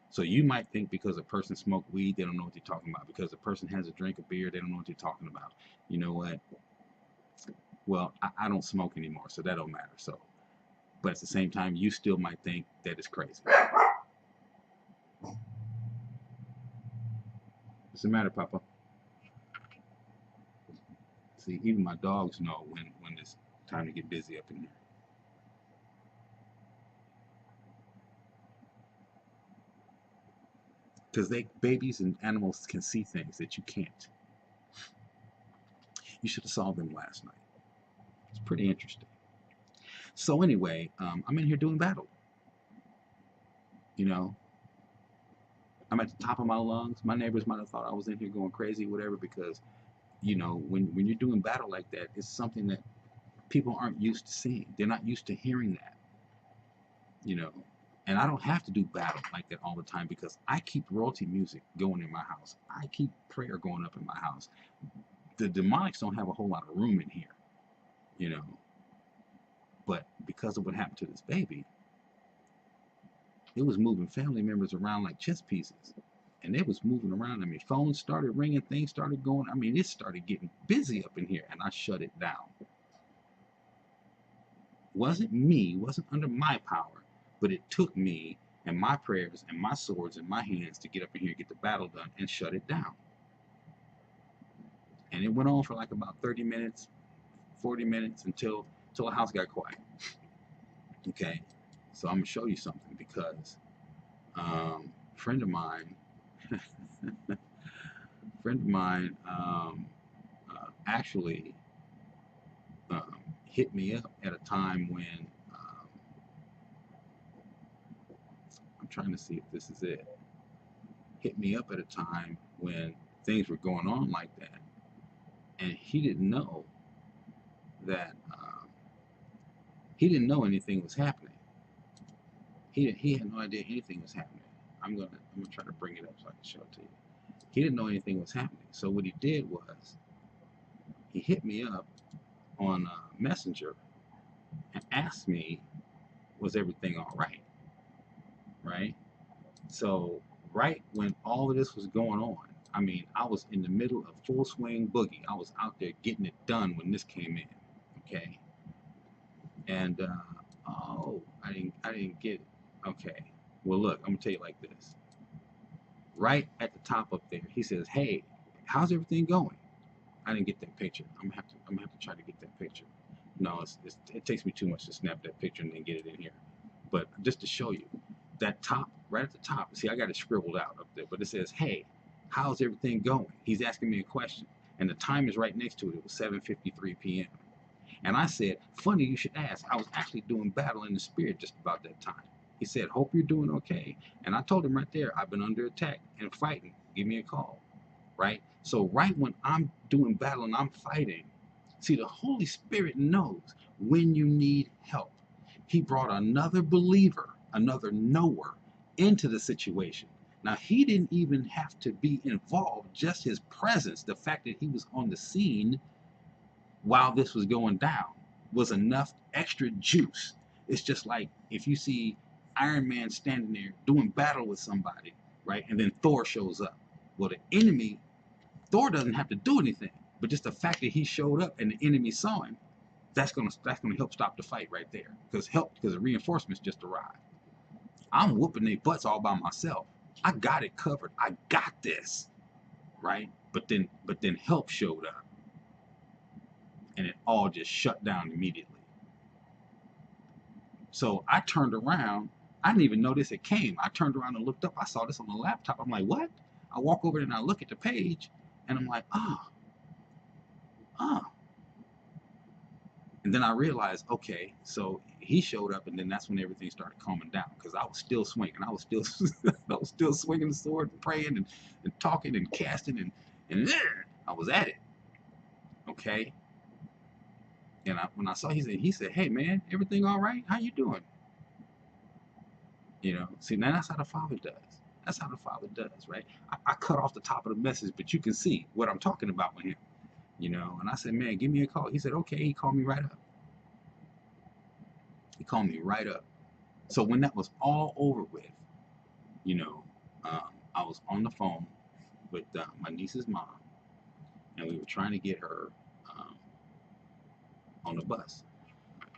So you might think because a person smoked weed, they don't know what they're talking about. Because a person has a drink of beer, they don't know what they're talking about. You know what? Well, I don't smoke anymore, so that don't matter. So, but at the same time, you still might think that it's crazy. What's the matter, Papa? See, even my dogs know when it's time to get busy up in here. Because babies and animals can see things that you can't. You should have saw them last night. It's pretty interesting. So anyway, I'm in here doing battle. You know, I'm at the top of my lungs. My neighbors might have thought I was in here going crazy, whatever, because, when you're doing battle like that, it's something that people aren't used to seeing. They're not used to hearing that, you know. And I don't have to do battle like that all the time because I keep royalty music going in my house. I keep prayer going up in my house. The demonics don't have a whole lot of room in here, you know. But because of what happened to this baby, it was moving family members around like chess pieces. and it was moving around. I mean, phones started ringing, things started going. I mean, it started getting busy up in here, and I shut it down. Wasn't me, wasn't under my power, but it took me and my prayers and my swords in my hands to get up in here, get the battle done, and shut it down. And it went on for like about 30 minutes, 40 minutes until the house got quiet. Okay, so I'm gonna show you something because a friend of mine, actually hit me up at a time when I'm trying to see if this is it. Hit me up at a time when things were going on like that, and he didn't know that he didn't know anything was happening. He had no idea anything was happening. I'm gonna try to bring it up so I can show it to you. He didn't know anything was happening. So what he did was he hit me up on Messenger and asked me, was everything all right? Right? So right when all of this was going on, I mean, I was in the middle of full swing boogie. I was out there getting it done when this came in. Okay. And oh, I didn't get it. Okay. Well, look, I'm gonna tell you like this. Right at the top up there, he says, "Hey, how's everything going?" I didn't get that picture. I'm gonna have to try to get that picture. No, it takes me too much to snap that picture and then get it in here. But just to show you, that top, right at the top, see, I got it scribbled out up there, but it says, "Hey, how's everything going?" He's asking me a question, and the time is right next to it. It was 7:53 p.m. And I said, "Funny you should ask. I was actually doing battle in the spirit just about that time." He said, "Hope you're doing okay." And I told him right there, "I've been under attack and fighting. Give me a call." Right? So right when I'm doing battle and I'm fighting, see, the Holy Spirit knows when you need help. He brought another believer, another knower into the situation. Now, he didn't even have to be involved. Just his presence, the fact that he was on the scene while this was going down, was enough extra juice. It's just like if you see Iron Man standing there doing battle with somebody, right? And then Thor shows up. Well, the enemy, Thor doesn't have to do anything, but just the fact that he showed up and the enemy saw him, that's gonna help stop the fight right there. Because the reinforcements just arrived. I'm whooping their butts all by myself. I got it covered. I got this, right? But then help showed up, and it all just shut down immediately. So I turned around. I didn't even notice it came. I turned around and looked up. I saw this on the laptop. I'm like, what? I walk over and I look at the page, and I'm like, ah. And then I realized, okay, so he showed up, and then that's when everything started calming down because I was still swinging. I was still, I was still swinging the sword, and praying, and talking, and casting, and I was at it. Okay. And when I saw, he said, "Hey man, everything all right? How you doing?" You know. See, now that's how the Father does. That's how the Father does, right? I cut off the top of the message, but you can see what I'm talking about with him. You know. And I said, "Man, give me a call." He said, "Okay." He called me right up. He called me right up. So when that was all over with, you know, I was on the phone with my niece's mom, and we were trying to get her um, on the bus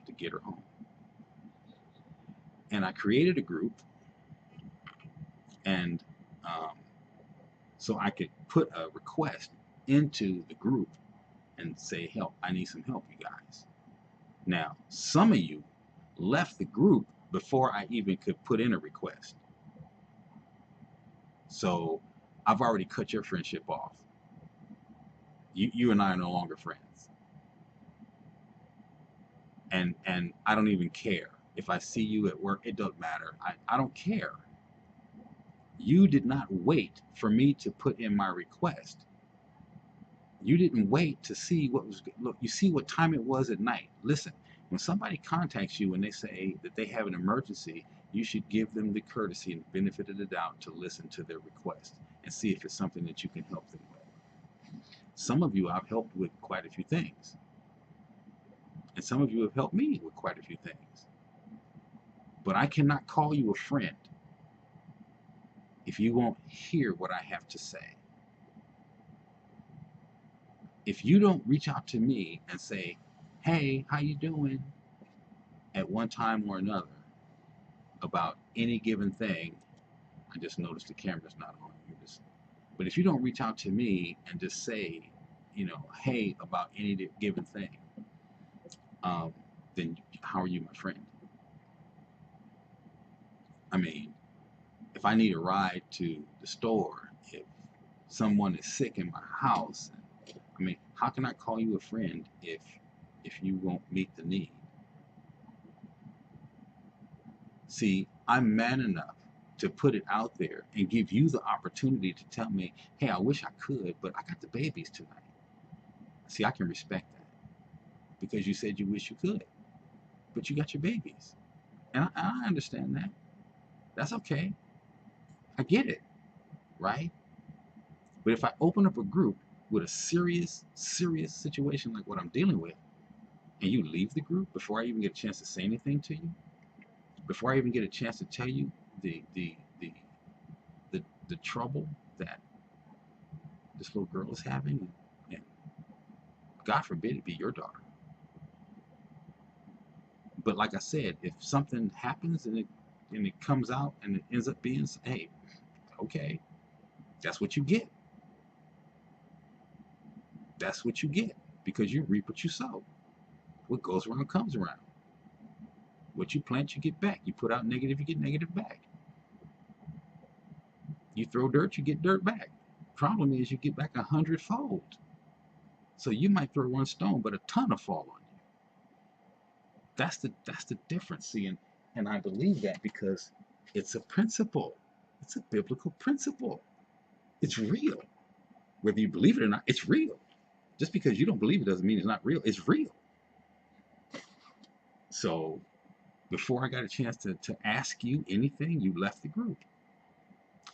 to get her home. And I created a group, and um, so I could put a request into the group and say, "Help! I need some help, you guys." Now, some of you left the group before I even could put in a request, so I've already cut your friendship off. You and I are no longer friends. And I don't even care if I see you at work. It doesn't matter. I don't care. You did not wait for me to put in my request. You didn't wait to see what was. Look, you see what time it was at night. Listen, when somebody contacts you and they say that they have an emergency, you should give them the courtesy and the benefit of the doubt to listen to their request and see if it's something that you can help them with. Some of you I've helped with quite a few things, and some of you have helped me with quite a few things. But I cannot call you a friend if you won't hear what I have to say, if you don't reach out to me and say, hey, how you doing, at one time or another about any given thing, I just noticed the camera's not on. But if you don't reach out to me and just say, hey, about any given thing, then how are you my friend? I mean, if I need a ride to the store, if someone is sick in my house, I mean, how can I call you a friend if you won't meet the need? See, I'm man enough to put it out there and give you the opportunity to tell me, hey, I wish I could, but I got the babies tonight. See, I can respect that because you said you wish you could, but you got your babies. And I understand that. That's okay. I get it, right? But if I open up a group with a serious situation like what I'm dealing with, and you leave the group before I even get a chance to say anything to you, before I even get a chance to tell you the trouble that this little girl is having, and God forbid it be your daughter. But like I said, if something happens and it comes out and it ends up being, hey, okay, that's what you get. That's what you get because you reap what you sow. What goes around comes around. What you plant, you get back. You put out negative, you get negative back. You throw dirt, you get dirt back. Problem is, you get back 100-fold. So you might throw one stone, but a ton will fall on you. That's the difference. See, and I believe that because it's a principle. It's a biblical principle. It's real. Whether you believe it or not, it's real. Just because you don't believe it doesn't mean it's not real. It's real. So before I got a chance to ask you anything, you left the group.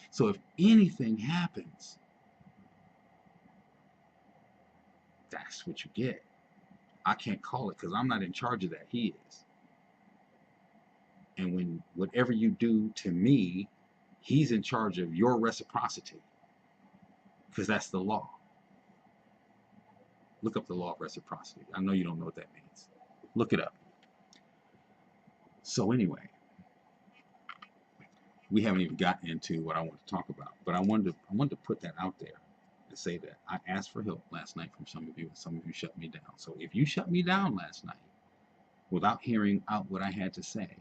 So if anything happens, that's what you get. I can't call it because I'm not in charge of that. He is. And when whatever you do to me, he's in charge of your reciprocity because that's the law. Look up the law of reciprocity. I know you don't know what that means. Look it up. So anyway, we haven't even gotten into what I want to talk about, but I wanted to put that out there and say that I asked for help last night from some of you, and some of you shut me down. So if you shut me down last night without hearing out what I had to say,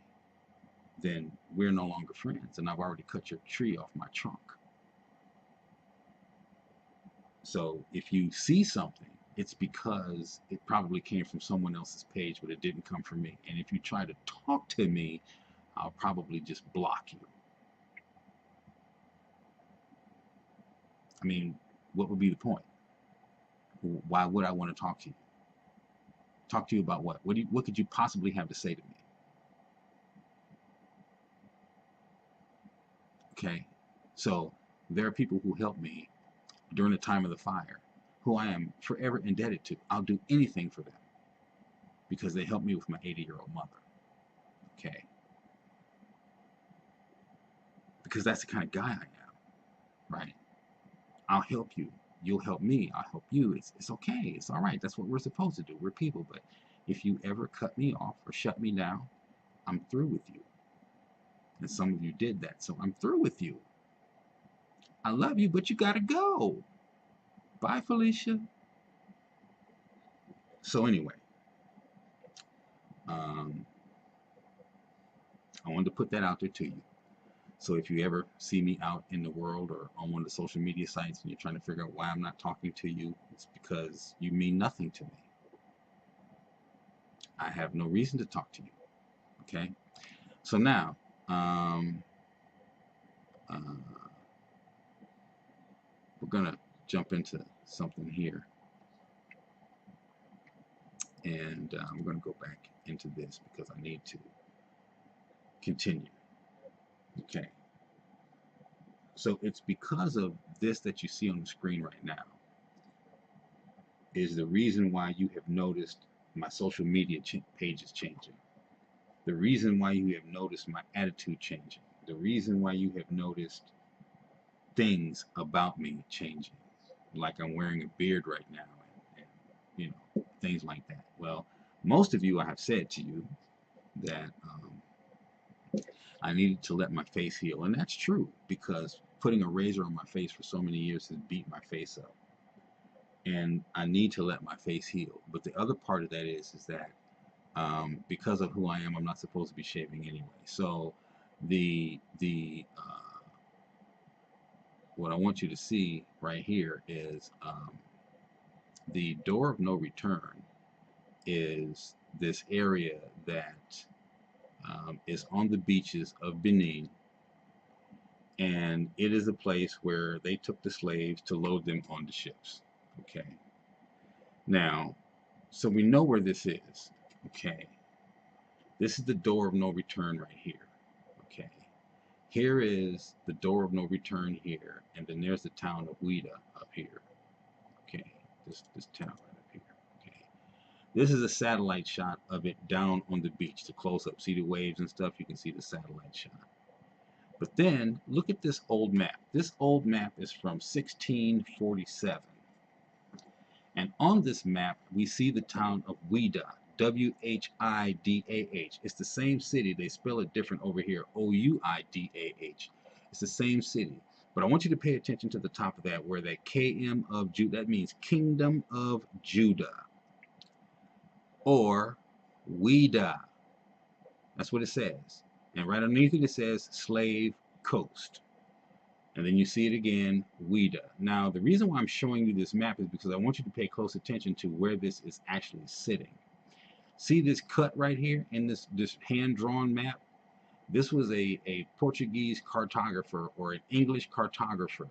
then we're no longer friends, and I've already cut your tree off my trunk. So if you see something, it's because it probably came from someone else's page, but it didn't come from me. And if you try to talk to me, I'll probably just block you. I mean, what would be the point? Why would I want to talk to you? Talk to you about what? What could you possibly have to say to me? Okay, so there are people who helped me during the time of the fire, who I am forever indebted to. I'll do anything for them because they helped me with my 80-year-old mother. Okay, because that's the kind of guy I am, right? I'll help you. You'll help me. I'll help you. It's okay. It's all right. That's what we're supposed to do. We're people. But if you ever cut me off or shut me down, I'm through with you. And some of you did that. So I'm through with you. I love you, but you got to go. Bye, Felicia. So anyway, I wanted to put that out there to you. So if you ever see me out in the world or on one of the social media sites and you're trying to figure out why I'm not talking to you, it's because you mean nothing to me. I have no reason to talk to you. Okay? So now, we're going to jump into something here. And I'm going to go back into this because I need to continue. Okay. So it's because of this that you see on the screen right now is the reason why you have noticed my social media pages changing. The reason why you have noticed my attitude changing. The reason why you have noticed things about me changing, like I'm wearing a beard right now, and things like that. Well, most of you, I have said to you that I needed to let my face heal, and that's true because putting a razor on my face for so many years has beat my face up, and I need to let my face heal. But the other part of that is that because of who I am, I'm not supposed to be shaving anyway. So the what I want you to see right here is the door of no return is this area that is on the beaches of Benin, and it is a place where they took the slaves to load them on the ships. Okay. Now, so we know where this is. Okay. This is the door of no return right here. Okay. Here is the door of no return here, and then there's the town of Ouida up here. Okay. This town right up here. Okay. This is a satellite shot of it down on the beach, the close up. See the waves and stuff? You can see the satellite shot. But then look at this old map. This old map is from 1647. And on this map, we see the town of Ouida, Whidah. It's the same city. They spell it different over here, Ouidah. It's the same city. But I want you to pay attention to the top of that, where that KM of Judah, that means Kingdom of Judah, or Ouida. That's what it says. And right underneath it, it says Slave Coast. And then you see it again, Ouida. Now, the reason why I'm showing you this map is because I want you to pay close attention to where this is actually sitting. See this cut right here in this hand-drawn map? This was a Portuguese cartographer or an English cartographer.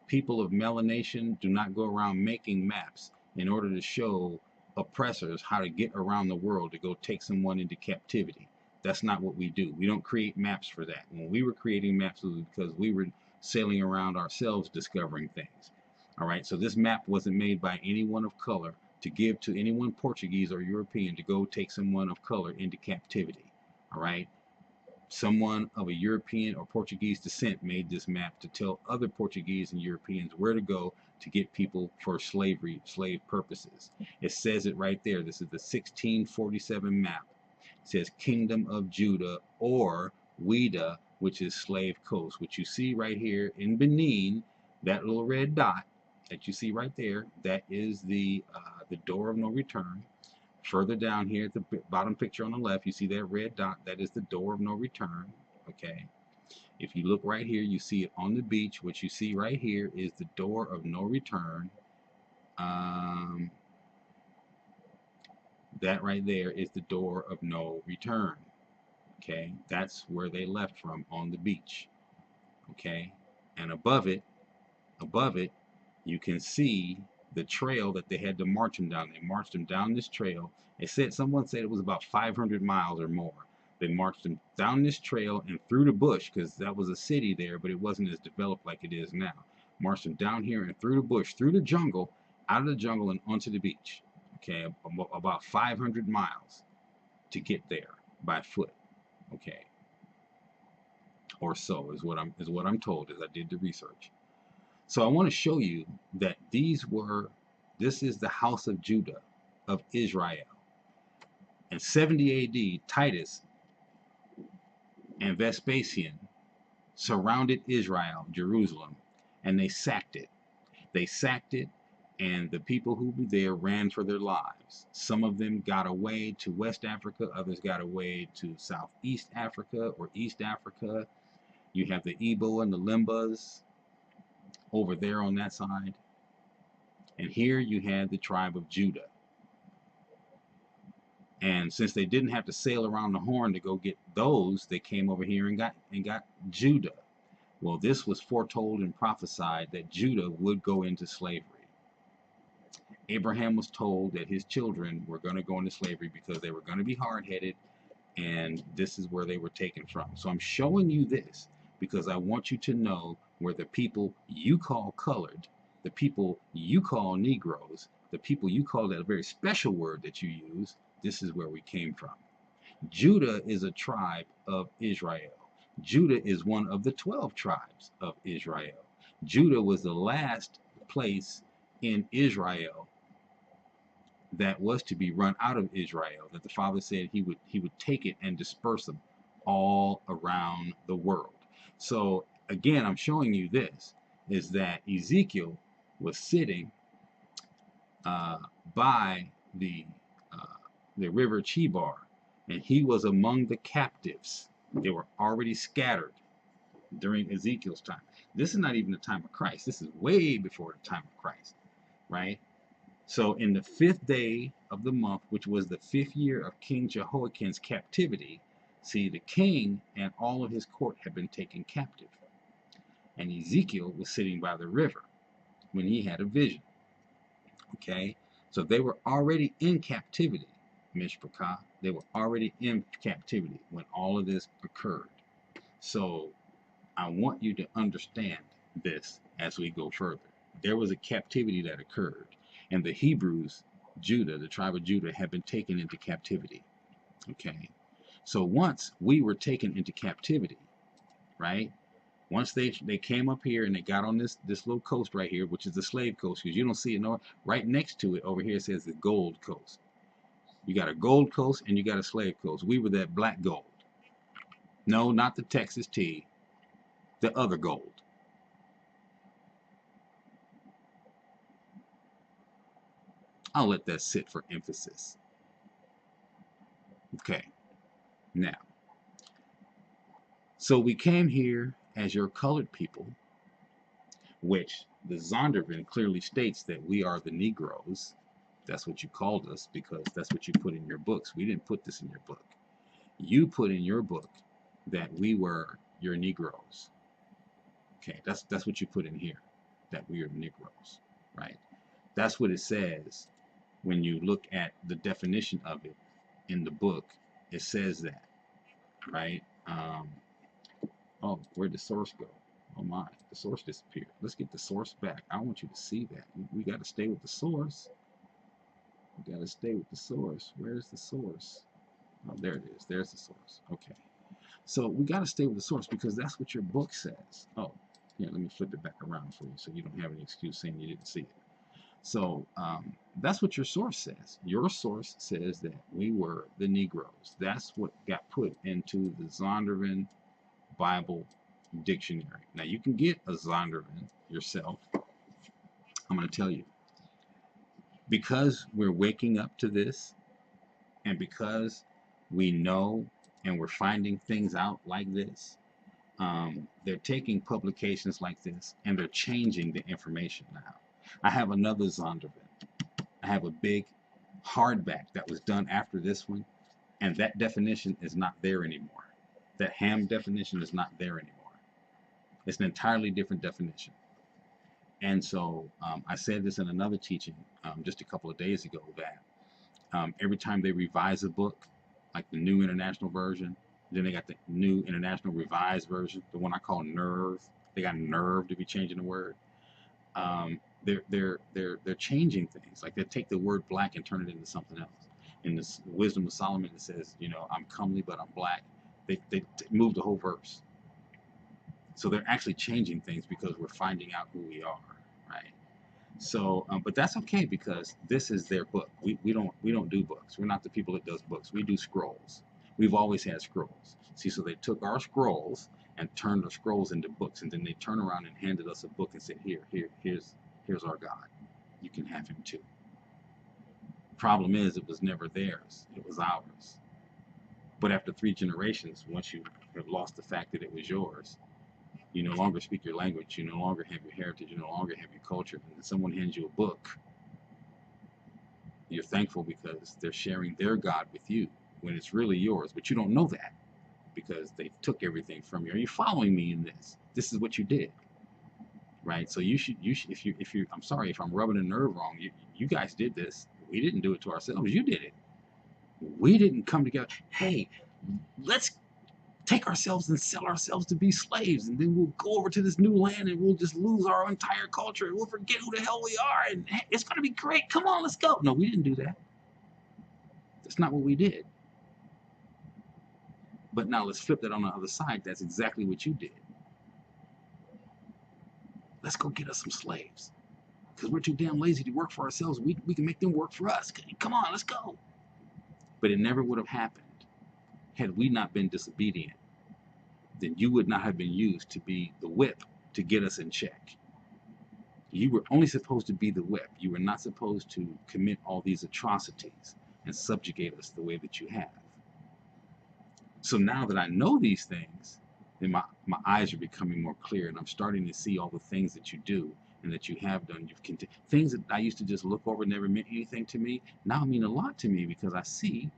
People of melanation do not go around making maps in order to show oppressors how to get around the world to go take someone into captivity. That's not what we do. We don't create maps for that. When we were creating maps, it was because we were sailing around ourselves discovering things. All right, so this map wasn't made by anyone of color to give to anyone Portuguese or European to go take someone of color into captivity. All right, someone of a European or Portuguese descent made this map to tell other Portuguese and Europeans where to go to get people for slave purposes. It says it right there. This is the 1647 map. It says Kingdom of Judah, or Ouida, which is Slave Coast, which you see right here in Benin. That little red dot that you see right there, that is the door of no return. Further down here at the bottom picture on the left, you see that red dot. That is the door of no return. Okay. If you look right here, you see it on the beach. What you see right here is the door of no return. That right there is the door of no return. Okay. That's where they left from, on the beach. Okay. And above it, you can see the trail that they had to march them down. They marched them down this trail. Someone said it was about 500 miles or more. They marched them down this trail and through the bush, because that was a city there, but it wasn't as developed like it is now. Marched them down here and through the bush, through the jungle, out of the jungle and onto the beach. Okay, about 500 miles to get there by foot. Okay, or so is what I'm told as I did the research. So I want to show you that this is the house of Judah, of Israel. In 70 AD, Titus and Vespasian surrounded Israel, Jerusalem, and they sacked it. They sacked it, and the people who were there ran for their lives. Some of them got away to West Africa, others got away to Southeast Africa or East Africa. You have the Igbo and the Limbas over there on that side. And here you had the tribe of Judah. And since they didn't have to sail around the Horn to go get those, they came over here and got Judah. Well, this was foretold and prophesied that Judah would go into slavery. Abraham was told that his children were going to go into slavery because they were going to be hard-headed, and this is where they were taken from. So I'm showing you this because I want you to know where the people you call colored, the people you call Negroes, the people you call that very special word that you use, this is where we came from. Judah is a tribe of Israel. Judah is one of the 12 tribes of Israel. Judah was the last place in Israel that was to be run out of Israel, that the Father said he would take it and disperse them all around the world. So again, I'm showing you this, is that Ezekiel was sitting uh, by uh, the river Chebar, and he was among the captives. They were already scattered during Ezekiel's time. This is not even the time of Christ. This is way before the time of Christ, right? So in the 5th day of the month, which was the 5th year of King Jehoiakim's captivity, see, the king and all of his court had been taken captive. And Ezekiel was sitting by the river when he had a vision. Okay? So they were already in captivity, Mishpachah. They were already in captivity when all of this occurred. So I want you to understand this as we go further. There was a captivity that occurred, and the Hebrews, Judah, the tribe of Judah, had been taken into captivity. Okay? So once we were taken into captivity, right? Once they came up here and they got on this little coast right here, which is the slave coast, because you don't see it right next to it over here. It says the Gold Coast. You got a Gold Coast and you got a slave coast. We were that black gold. No, not the Texas tea, the other gold. I'll let that sit for emphasis. Okay, now, so we came here as your colored people, which the Zondervan clearly states that we are the Negroes. That's what you called us because that's what you put in your books. We didn't put this in your book. You put in your book that we were your Negroes. Okay, that's what you put in here, that we are Negroes, right? That's what it says when you look at the definition of it in the book. It says that, right? Oh, where'd the source go? Oh my, the source disappeared. Let's get the source back. I want you to see that. We got to stay with the source. We got to stay with the source. Where's the source? Oh, there it is. There's the source. Okay. So we got to stay with the source because that's what your book says. Oh, yeah, let me flip it back around for you so you don't have any excuse saying you didn't see it. So that's what your source says. Your source says that we were the Negroes. That's what got put into the Zondervan Bible Dictionary. Now you can get a Zondervan yourself. I'm going to tell you. Because we're waking up to this, and because we know and we're finding things out like this, they're taking publications like this and they're changing the information now. I have another Zondervan. I have a big hardback that was done after this one, and that definition is not there anymore. That Ham definition is not there anymore. It's an entirely different definition. And so I said this in another teaching just a couple of days ago that every time they revise a book, like the New International Version, then they got the New International Revised Version, the one I call Nerve. They got nerve to be changing the word. They're changing things. Like they take the word black and turn it into something else. In this Wisdom of Solomon, it says, you know, I'm comely but I'm black. They move the whole verse. So they're actually changing things because we're finding out who we are, right? So, but that's okay because this is their book. We don't do books. We're not the people that does books. We do scrolls. We've always had scrolls. See, so they took our scrolls and turned the scrolls into books, and then they turn around and handed us a book and said, here's our God. You can have him too. Problem is, it was never theirs. It was ours. But after 3 generations, once you have lost the fact that it was yours, you no longer speak your language, you no longer have your heritage, you no longer have your culture, and then someone hands you a book, you're thankful because they're sharing their God with you when it's really yours, but you don't know that because they took everything from you. Are you following me in this? This is what you did, right? So you should if you I'm sorry if I'm rubbing a nerve wrong. You guys did this. We didn't do it to ourselves. You did it. We didn't come together. Hey, let's take ourselves and sell ourselves to be slaves, and then we'll go over to this new land and we'll just lose our entire culture and we'll forget who the hell we are, and hey, it's going to be great. Come on, let's go. No, we didn't do that. That's not what we did. But now let's flip that on the other side. That's exactly what you did. Let's go get us some slaves because we're too damn lazy to work for ourselves. We can make them work for us. Come on, let's go. But it never would have happened had we not been disobedient. Then you would not have been used to be the whip to get us in check. You were only supposed to be the whip. You were not supposed to commit all these atrocities and subjugate us the way that you have. So now that I know these things, then my eyes are becoming more clear, and I'm starting to see all the things that you do and that you have done. Things that I used to just look over and never meant anything to me, now mean a lot to me because I see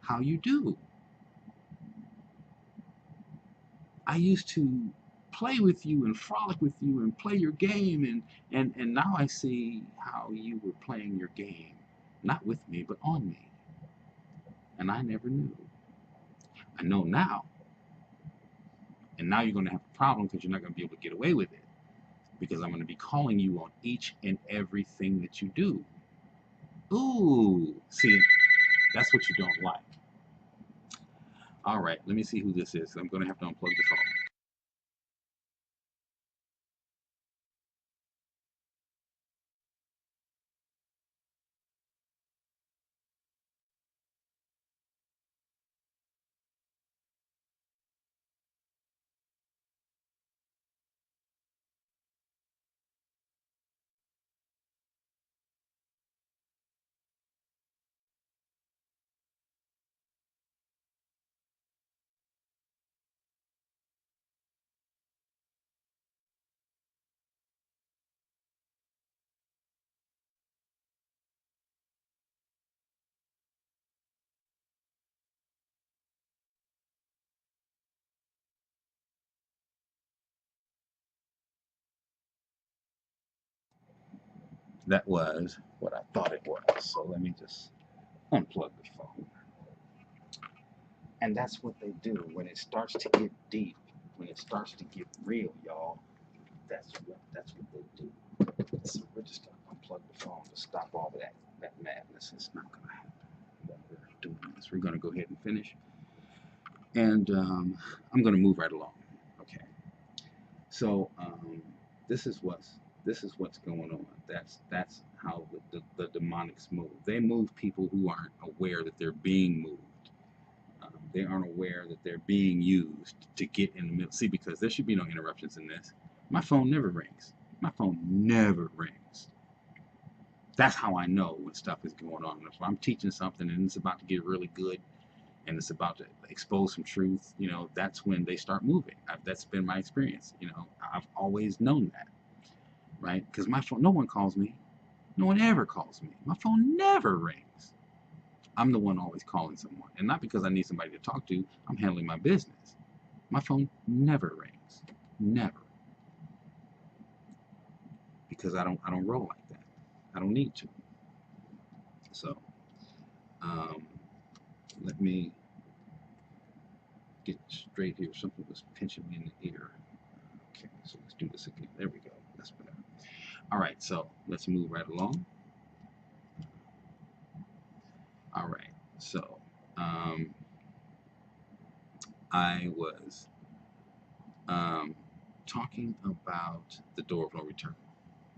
how you do. I used to play with you and frolic with you and play your game, and now I see how you were playing your game, not with me, but on me. And I never knew. I know now. And now you're going to have a problem because you're not going to be able to get away with it. Because I'm going to be calling you on each and everything that you do. Ooh, see, that's what you don't like. All right, let me see who this is. I'm going to have to unplug the phone. That was what I thought it was. So let me just unplug the phone. And that's what they do when it starts to get deep, when it starts to get real, y'all. That's what they do. So we're just gonna unplug the phone to stop all of that madness. It's not gonna happen when we're doing this. We're gonna go ahead and finish, and I'm gonna move right along. Okay. So this is what's going on. That's how the demonics move. They move people who aren't aware that they're being moved. They aren't aware that they're being used to get in the middle. See, because there should be no interruptions in this. My phone never rings. My phone never rings. That's how I know when stuff is going on. If I'm teaching something and it's about to get really good and it's about to expose some truth, that's when they start moving. That's been my experience. I've always known that, right? Because my phone, no one calls me. No one ever calls me. My phone never rings. I'm the one always calling someone. And not because I need somebody to talk to, I'm handling my business. My phone never rings. Never. Because I don't roll like that. I don't need to. So um, let me get straight here. Something was pinching me in the ear. Okay, so let's do this again. There we go. That's better. All right, so let's move right along. All right, so I was talking about the door of no return.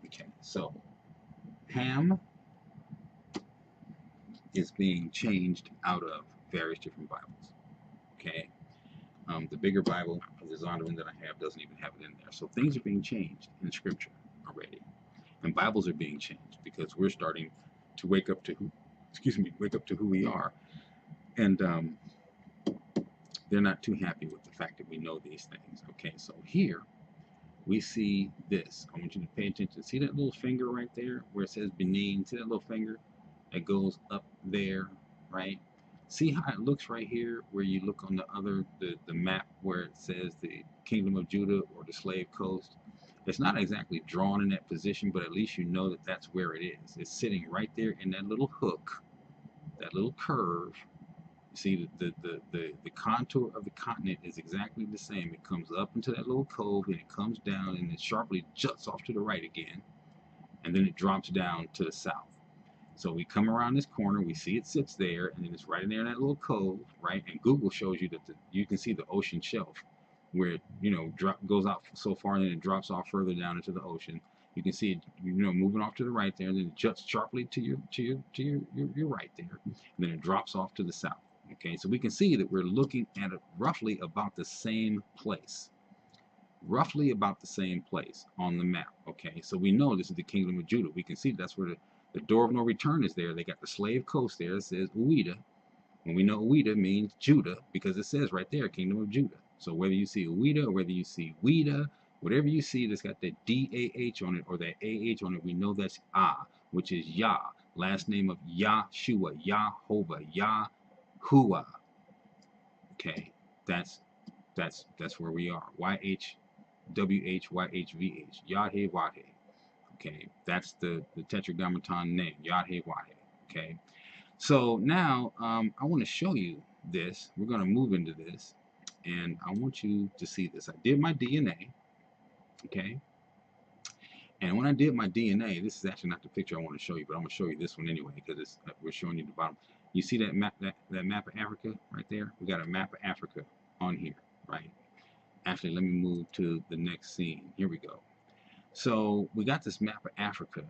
Okay, so Ham is being changed out of various different Bibles. Okay, the bigger Bible of the Zondervan that I have doesn't even have it in there. So things are being changed in Scripture already, and Bibles are being changed because we're starting to wake up to who we are, and they're not too happy with the fact that we know these things. Okay, so here we see this. I want you to pay attention. See that little finger right there where it says Benin? See that little finger that goes up there, right? See how it looks right here where you look on the map where it says the Kingdom of Judah or the Slave Coast? It's not exactly drawn in that position, but at least you know that that's where it is. It's sitting right there in that little hook, that little curve. You see, the contour of the continent is exactly the same. It comes up into that little cove, and it comes down, and it sharply juts off to the right again, and then it drops down to the south. So we come around this corner, we see it sits there, and then it's right in there in that little cove, right? And Google shows you that you can see the ocean shelf, where it, goes out so far, and then it drops off further down into the ocean. You can see it, moving off to the right there, and then it juts sharply to your right there, and then it drops off to the south. Okay, so we can see that we're looking at it roughly about the same place. Roughly about the same place on the map. Okay, so we know this is the kingdom of Judah. We can see that's where the door of no return is there. They got the slave coast there. It says Ouida. And we know Ouida means Judah because it says right there, kingdom of Judah. So whether you see Ouida or whether you see Ouida, whatever you see that's got that D-A-H on it or that A-H on it, we know that's Ah, which is Yah, last name of Yashua, Yahovah, Yahuwah. Okay, that's where we are. YHWHYHVH, Yahweh. Okay, that's the tetragrammaton name, Yahweh. Okay, so now I want to show you this. We're going to move into this, and I want you to see this. I did my DNA. Okay, and when I did my DNA, this is actually not the picture I want to show you, but I'm going to show you this one anyway because we're showing you the bottom. You see that map, that map of Africa right there? We got a map of Africa on here, right? Actually, let me move to the next scene. Here we go. So we got this map of Africa,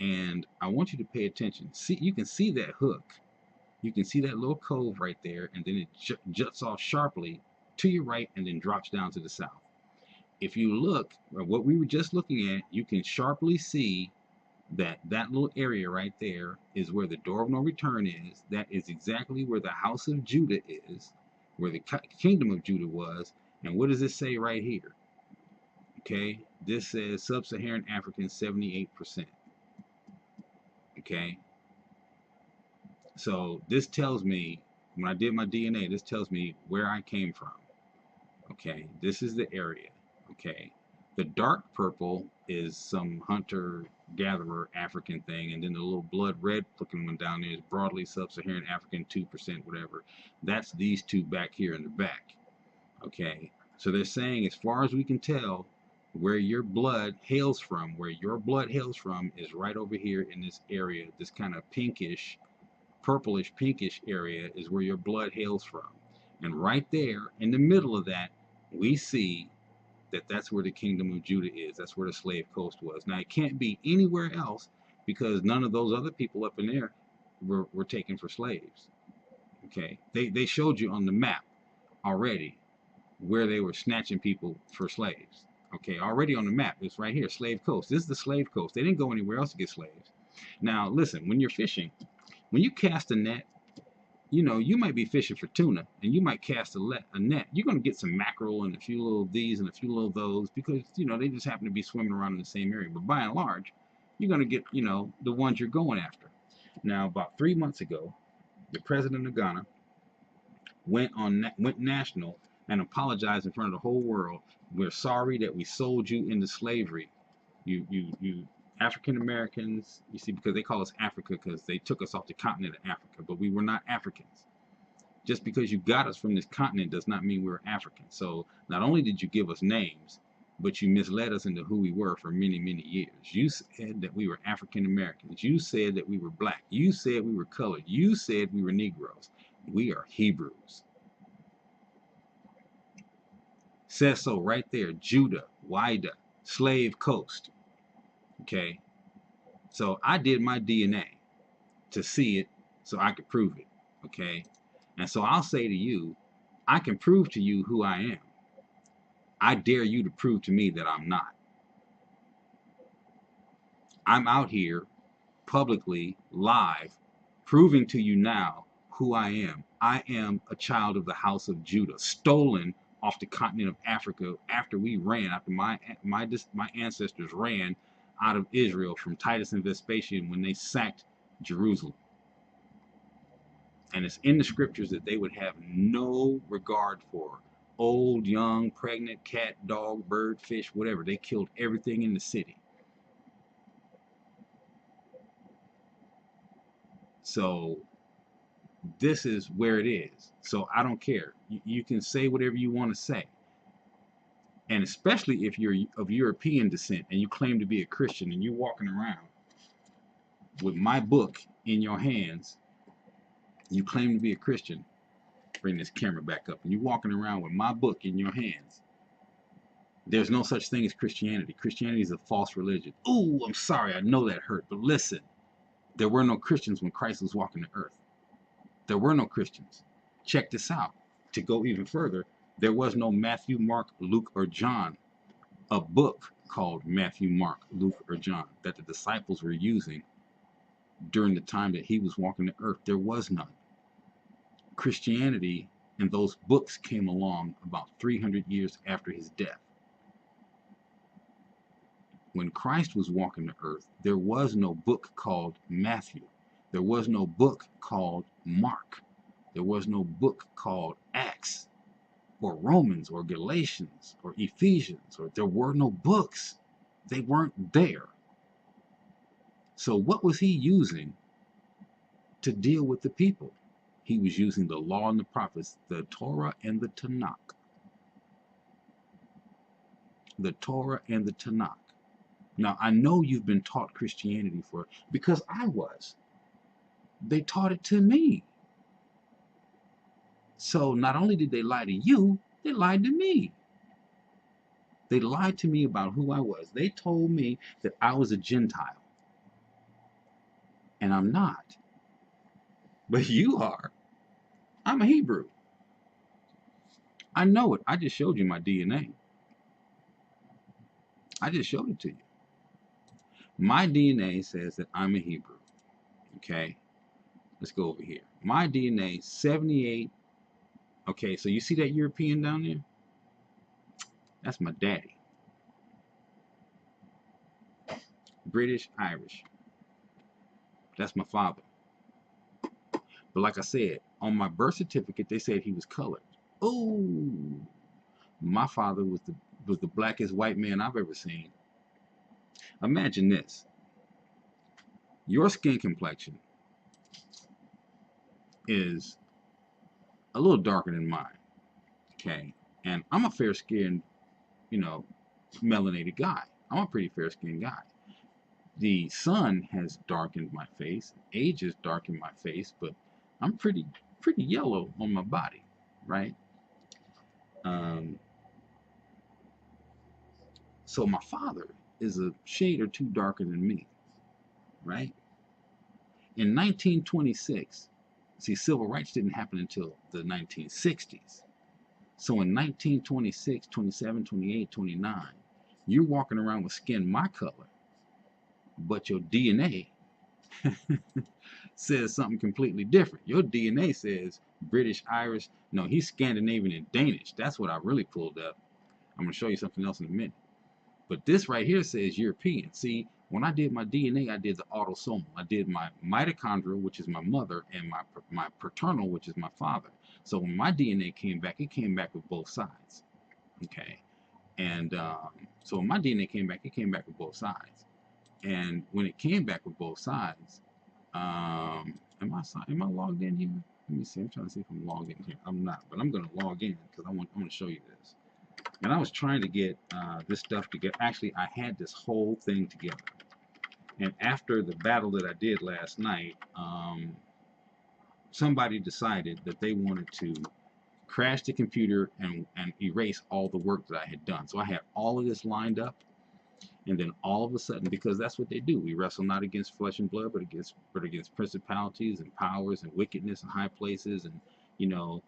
and I want you to pay attention. See, you can see that hook. You can see that little cove right there, and then it juts off sharply to your right and then drops down to the south. If you look at what we were just looking at, you can sharply see that little area right there is where the door of no return is. That is exactly where the house of Judah is, where the kingdom of Judah was. And what does it say right here? Okay, this says sub-Saharan African 78%. Okay, so this tells me, when I did my DNA, this tells me where I came from. Okay, this is the area. Okay, the dark purple is some hunter-gatherer African thing, and then the little blood red looking one down there is broadly sub-Saharan African 2%, whatever. That's these two back here in the back. Okay, so they're saying, as far as we can tell, where your blood hails from, is right over here in this area. This kind of pinkish, purplish, pinkish area is where your blood hails from. And right there in the middle of that, we see that that's where the kingdom of Judah is. That's where the slave coast was. Now, it can't be anywhere else because none of those other people up in there were taken for slaves. Okay, they showed you on the map already where they were snatching people for slaves. Okay, already on the map, it's right here, Slave Coast. This is the Slave Coast. They didn't go anywhere else to get slaves. Now, listen, when you're fishing, when you cast a net, you might be fishing for tuna, and you might cast a net. You're going to get some mackerel and a few little these and a few little those because, they just happen to be swimming around in the same area. But by and large, you're going to get, the ones you're going after. Now, about 3 months ago, the president of Ghana went national and apologized in front of the whole world. We're sorry that we sold you into slavery. You African Americans, you see, because they call us Africa because they took us off the continent of Africa, but we were not Africans. Just because you got us from this continent does not mean we were African. So not only did you give us names, but you misled us into who we were for many, many years. You said that we were African Americans. You said that we were black. You said we were colored. You said we were Negroes. We are Hebrews. Says so right there, Judah, Wida, Slave Coast. Okay, so I did my DNA to see it so I could prove it. Okay, and so I'll say to you, I can prove to you who I am. I dare you to prove to me that I'm not. I'm out here publicly, live, proving to you now who I am. I am a child of the house of Judah, stolen off the continent of Africa after we ran, after my ancestors ran out of Israel from Titus and Vespasian when they sacked Jerusalem. And it's in the scriptures that they would have no regard for old, young, pregnant, cat, dog, bird, fish, whatever. They killed everything in the city. So this is where it is. So I don't care. You can say whatever you want to say. And especially if you're of European descent and you claim to be a Christian and you're walking around with my book in your hands, you claim to be a Christian, bring this camera back up, and you're walking around with my book in your hands. There's no such thing as Christianity. Christianity is a false religion. Ooh, I'm sorry, I know that hurt, but listen, there were no Christians when Christ was walking the earth. There were no Christians. Check this out. To go even further, there was no Matthew, Mark, Luke, or John, a book called Matthew, Mark, Luke, or John that the disciples were using during the time that he was walking the earth. There was none. Christianity and those books came along about 300 years after his death. When Christ was walking the earth, there was no book called Matthew. There was no book called Mark. There was no book called Acts or Romans or Galatians or Ephesians, or there were no books. They weren't there. So what was he using to deal with the people? He was using the law and the prophets, the Torah and the Tanakh. The Torah and the Tanakh. Now, I know you've been taught Christianity because I was. They taught it to me. So not only did they lie to you, they lied to me. They lied to me about who I was. They told me that I was a Gentile. And I'm not. But you are. I'm a Hebrew. I know it. I just showed you my DNA. I just showed it to you. My DNA says that I'm a Hebrew. Okay? Let's go over here. My DNA, 78. Okay, so you see that European down there? That's my daddy. British, Irish. That's my father. But like I said, on my birth certificate, they said he was colored. Oh, my father was the blackest white man I've ever seen. Imagine this. Your skin complexion is a little darker than mine. Okay? And I'm a fair-skinned, melanated guy. I'm a pretty fair-skinned guy. The sun has darkened my face. Age has darkened my face, but I'm pretty yellow on my body, right? So my father is a shade or two darker than me, right? In 1926, see, civil rights didn't happen until the 1960s. So in 1926, 27, 28, 29, you're walking around with skin my color, but your DNA says something completely different. Your DNA says British, Irish. No, he's Scandinavian and Danish. That's what I really pulled up. I'm going to show you something else in a minute. But this right here says European. See, when I did my DNA, I did the autosomal. I did my mitochondrial, which is my mother, and my paternal, which is my father. So when my DNA came back, it came back with both sides. Okay. And so when my DNA came back, it came back with both sides. And when it came back with both sides, am I logged in here? Let me see. I'm trying to see if I'm logged in here. I'm not, but I'm going to log in because I'm going to show you this. And I was trying to get this stuff together. Actually, I had this whole thing together. And after the battle that I did last night, somebody decided that they wanted to crash the computer and erase all the work that I had done. So I had all of this lined up. And then all of a sudden, because that's what they do, we wrestle not against flesh and blood, but against principalities and powers and wickedness in high places, and the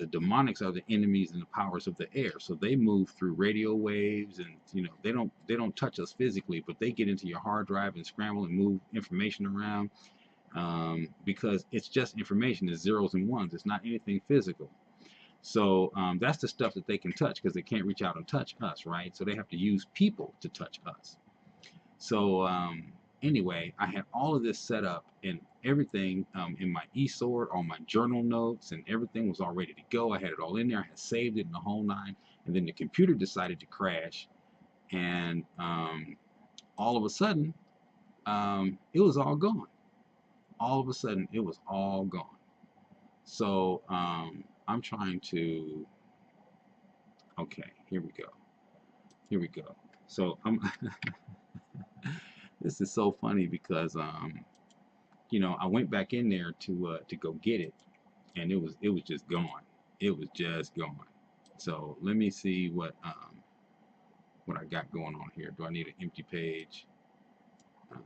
demonics are the enemies and the powers of the air. So they move through radio waves, and they don't touch us physically, but they get into your hard drive and scramble and move information around, because it's just information. It's zeros and ones. It's not anything physical. So that's the stuff that they can touch, because they can't reach out and touch us, right? So they have to use people to touch us. So anyway, I had all of this set up and everything in my eSword, all my journal notes, and everything was all ready to go. I had it all in there. I had saved it in the whole nine. And then the computer decided to crash. And all of a sudden, it was all gone. All of a sudden, it was all gone. So I'm trying to... Okay, here we go. Here we go. So This is so funny because you know, I went back in there to go get it, and it was just gone. It was just gone. So let me see what I got going on here. Do I need an empty page? Uh,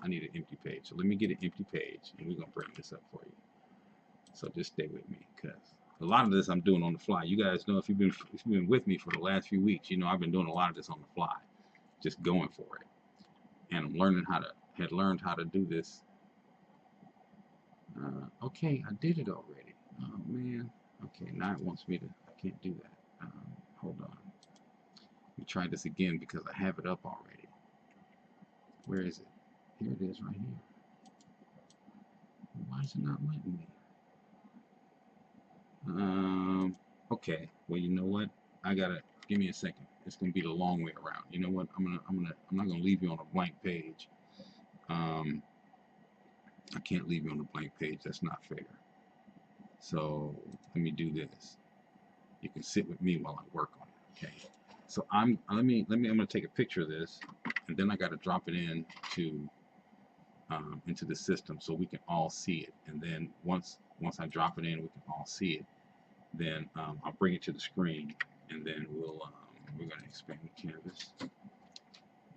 I need an empty page. So let me get an empty page, and we're gonna bring this up for you. So just stay with me, because a lot of this I'm doing on the fly. You guys know, if you've been with me for the last few weeks, you know I've been doing a lot of this on the fly, just going for it. And I'm learning had learned how to do this. Okay, I did it already. Oh man. Okay, now it wants me to. I can't do that. Hold on. Let me try this again because I have it up already. Where is it? Here it is, right here. Why is it not letting me? Okay. Well, you know what? I gotta give me a second. It's gonna be the long way around. You know what? I'm not gonna leave you on a blank page. Um, I can't leave you on a blank page. That's not fair. So let me do this. You can sit with me while I work on it. Okay. So I'm gonna take a picture of this, and then I gotta drop it in to into the system so we can all see it. And then once I drop it in, we can all see it. Then I'll bring it to the screen, and then we're gonna expand the canvas,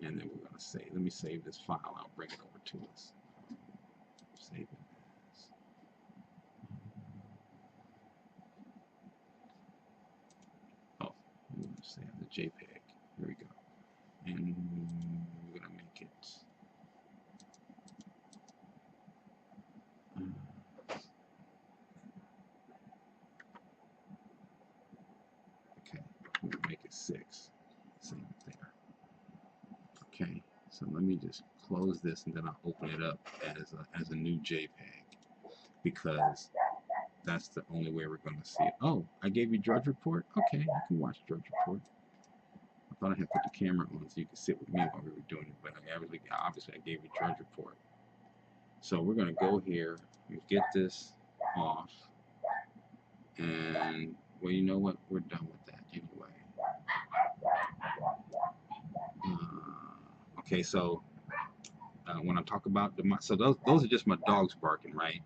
and then we're gonna save. Let me save this file. I'll bring it over to us. Save it as. Oh, we're gonna save the JPEG. Here we go. And we're gonna make it. Okay, we're gonna make it 6. Save it there. Okay, so let me just close this, and then I'll open it up as a new JPEG, because that's the only way we're going to see it. Oh, I gave you Drudge Report? Okay, you can watch Drudge Report. I thought I had put the camera on so you could sit with me while we were doing it, but obviously I gave you Drudge Report. So we're going to go here and get this off, and well, you know what? We're done with that anyway. Okay, so when I talk about so those are just my dogs barking, right?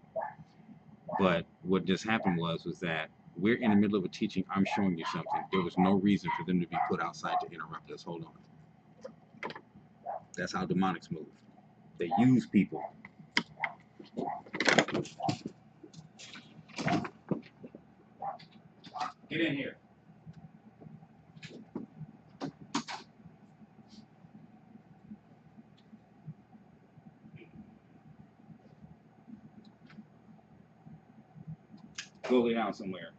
But what just happened was that we're in the middle of a teaching. I'm showing you something. There was no reason for them to be put outside to interrupt us. Hold on. That's how demonics move. They use people. Get in here. Go lay down somewhere.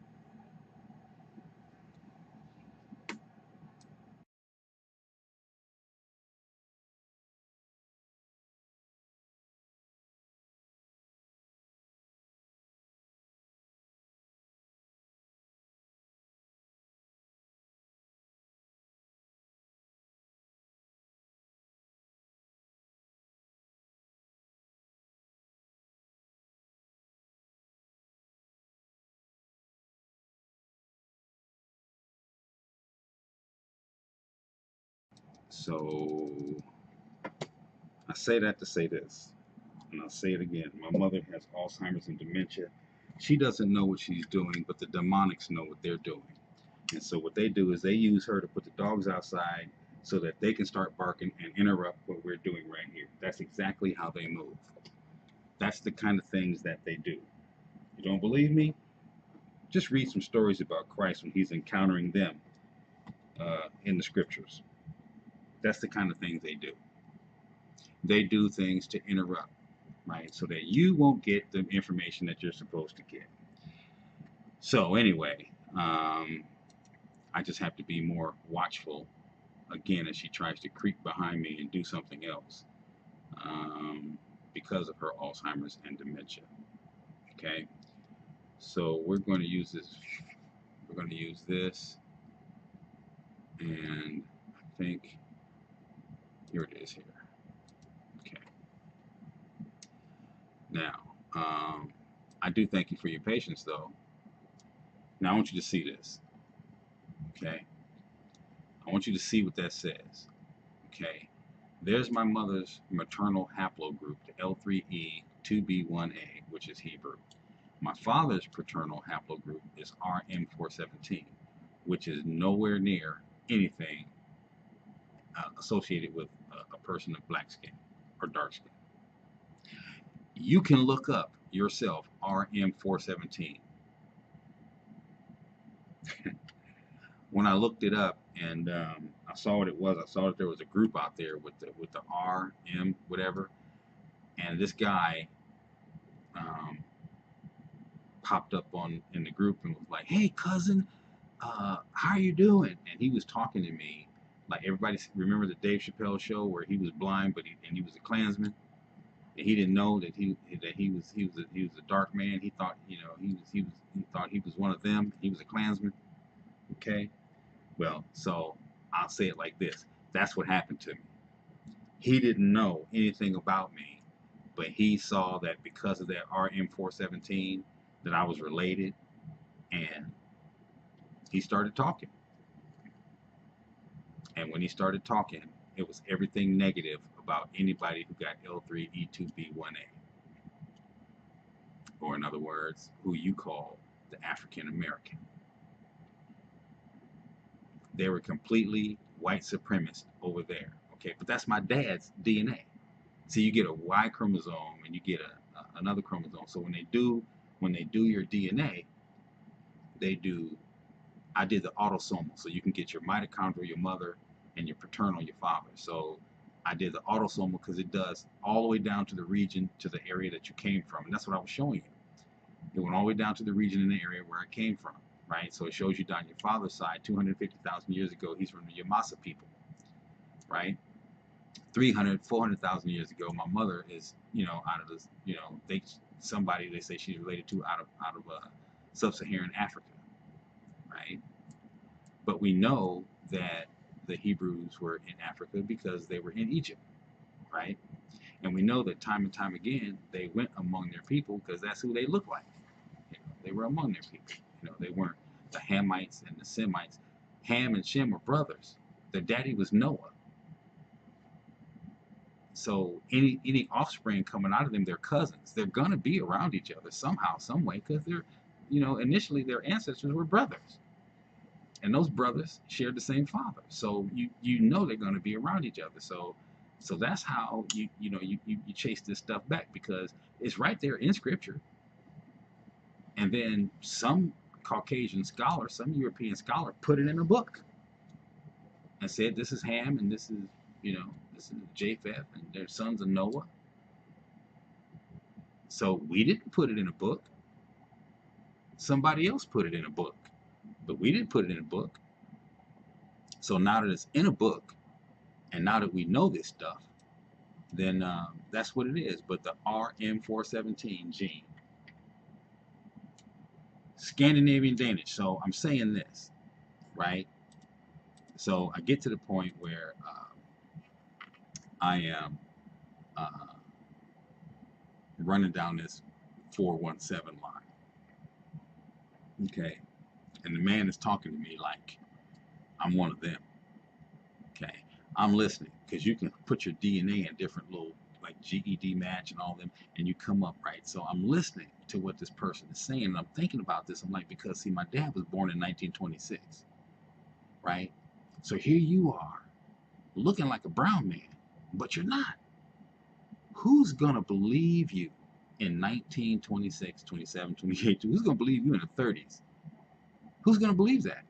So I say that to say this, and I'll say it again. My mother has Alzheimer's and dementia. She doesn't know what she's doing, but the demonics know what they're doing. And so what they do is they use her to put the dogs outside so that they can start barking and interrupt what we're doing right here. That's exactly how they move. That's the kind of things that they do. You don't believe me? Just read some stories about Christ when he's encountering them in the scriptures. That's the kind of things they do. They do things to interrupt, right? So that you won't get the information that you're supposed to get. So anyway, I just have to be more watchful again as she tries to creep behind me and do something else because of her Alzheimer's and dementia. Okay, so we're going to use this. We're going to use this, and I think here it is here. Okay. Now, I do thank you for your patience, though. Now I want you to see this. Okay. I want you to see what that says. Okay. There's my mother's maternal haplogroup, the L3E2B1A, which is Hebrew. My father's paternal haplogroup is RM417, which is nowhere near anything associated with a person of black skin or dark skin. You can look up yourself RM417. When I looked it up and I saw what it was, I saw that there was a group out there with the RM whatever, and this guy popped up in the group and was like, "Hey cousin, how are you doing?" And he was talking to me like everybody remember the Dave Chappelle show where he was blind but he was a Klansman. And he didn't know that he was a dark man. He thought he thought he was one of them. He was a Klansman. Okay, well, so I'll say it like this: that's what happened to me. He didn't know anything about me, but he saw that because of that RM417 that I was related, and he started talking. And when he started talking, it was everything negative about anybody who got L3E2B1A, or in other words, who you call the African American. They were completely white supremacist over there. Okay, but that's my dad's DNA. So you get a Y chromosome and you get another chromosome. So when they do your DNA, they do. I did the autosomal, so you can get your mitochondrial, your mother, and your paternal, your father. So I did the autosomal because it does all the way down to the region, to the area that you came from, and that's what I was showing you. It went all the way down to the region in the area where I came from, right? So it shows you down your father's side, 250,000 years ago, he's from the Yamasa people, right? 300, 400,000 years ago, my mother is, out of this, they say she's related to out of sub-Saharan Africa, right? But we know that the Hebrews were in Africa because they were in Egypt, right? And we know that time and time again they went among their people because that's who they looked like. They were among their people. They weren't the Hamites and the Semites. Ham and Shem were brothers. Their daddy was Noah. So any offspring coming out of them, they're cousins. They're gonna be around each other somehow, some way, because they're, initially their ancestors were brothers, and those brothers shared the same father. So they're gonna be around each other. So that's how you chase this stuff back because it's right there in Scripture. And then some Caucasian scholar, some European scholar, put it in a book and said this is Ham and this is Japheth and they're sons of Noah. So we didn't put it in a book. Somebody else put it in a book, but we didn't put it in a book. So now that it's in a book, and now that we know this stuff, then that's what it is. But the RM417 gene, Scandinavian Danish. So I'm saying this, right? So I get to the point where I am running down this 417 line. Okay. And the man is talking to me like I'm one of them. Okay. I'm listening because you can put your DNA in different little like GED match and all them and you come up right. So I'm listening to what this person is saying and I'm thinking about this. I'm like, because see, my dad was born in 1926, right? So here you are looking like a brown man, but you're not. Who's gonna believe you in 1926, 27, 28? Who's gonna believe you in the 30s? Who's gonna believe that?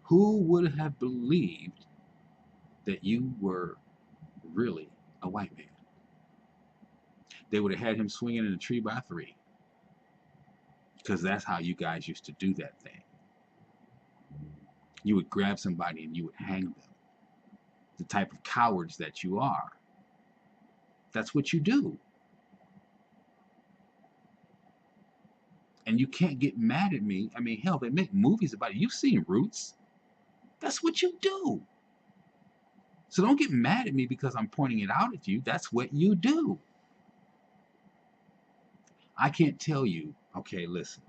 Who would have believed that you were really a white man? They would have had him swinging in a tree by three, because that's how you guys used to do that thing. You would grab somebody and you would hang them. The type of cowards that you are. That's what you do. And you can't get mad at me. I mean, hell, they make movies about it. You've seen Roots. That's what you do. So don't get mad at me because I'm pointing it out at you. That's what you do. I can't tell you, okay, listen,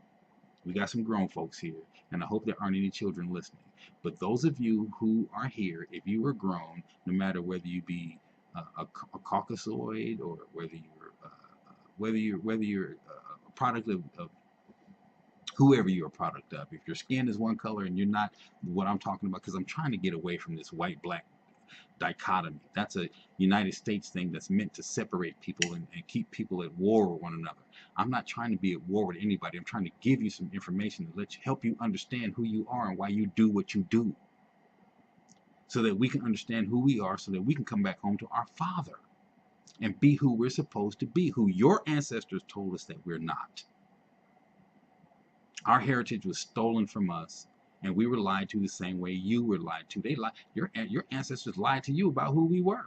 we got some grown folks here, and I hope there aren't any children listening. But those of you who are here, if you are grown, no matter whether you be a Caucasoid, or whether you're a product of whoever you're a product of. If your skin is one color and you're not what I'm talking about, because I'm trying to get away from this white-black dichotomy. That's a United States thing that's meant to separate people and keep people at war with one another. I'm not trying to be at war with anybody. I'm trying to give you some information to help you understand who you are and why you do what you do, so that we can understand who we are, so that we can come back home to our Father and be who we're supposed to be, who your ancestors told us that we're not. Our heritage was stolen from us, and we were lied to the same way you were lied to. They lied. Your ancestors lied to you about who we were.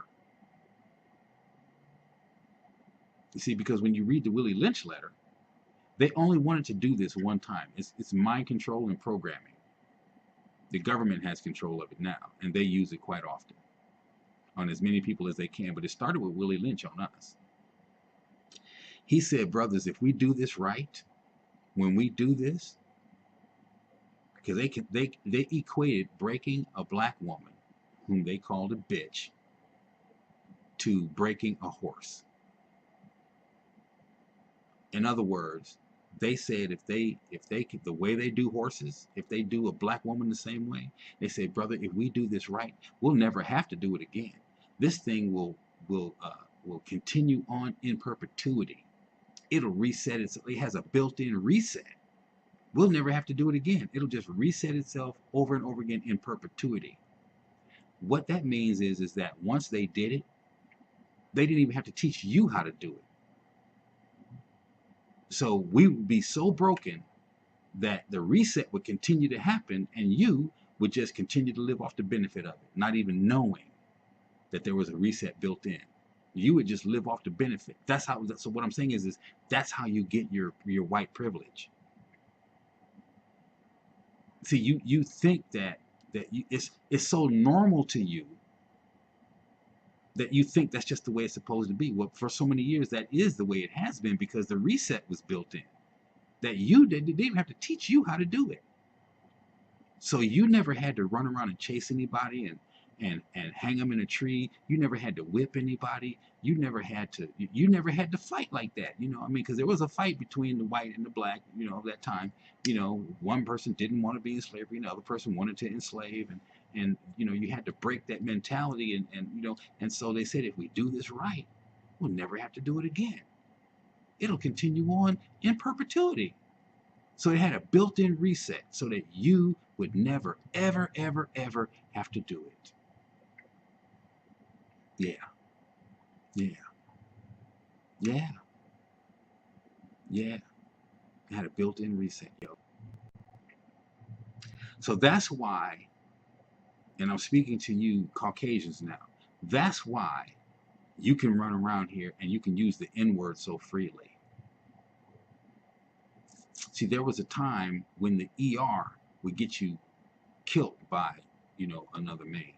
You see, because when you read the Willie Lynch letter, they only wanted to do this one time. It's mind control and programming. The government has control of it now, and they use it quite often on as many people as they can. But it started with Willie Lynch on us. He said, brothers, if we do this right, when we do this, because they equated breaking a black woman, whom they called a bitch, to breaking a horse. In other words, they said if they the way they do horses, if they do a black woman the same way, they said, brother, if we do this right, we'll never have to do it again. This thing will continue on in perpetuity. It'll reset itself. It has a built-in reset. We'll never have to do it again. It'll just reset itself over and over again in perpetuity. What that means is that once they did it, they didn't even have to teach you how to do it. So we would be so broken that the reset would continue to happen, and you would just continue to live off the benefit of it, not even knowing that there was a reset built in. You would just live off the benefit. That's how. So what I'm saying is that's how you get your white privilege. See, you think that it's so normal to you that you think that's just the way it's supposed to be. Well, for so many years, that is the way it has been, because the reset was built in. That they didn't even have to teach you how to do it. So you never had to run around and chase anybody and hang them in a tree. You never had to whip anybody. You never had to fight like that. You know, I mean, because there was a fight between the white and the black, you know, that time. You know, one person didn't want to be in slavery, and the other person wanted to enslave, and you know, you had to break that mentality, and you know, and so they said, if we do this right, we'll never have to do it again. It'll continue on in perpetuity. So it had a built-in reset so that you would never, ever, ever, ever have to do it. Yeah, yeah, yeah, yeah. It had a built-in reset, yo. So that's why, and I'm speaking to you Caucasians now, that's why you can run around here and you can use the N-word so freely. See, there was a time when the ER would get you killed by, you know, another man.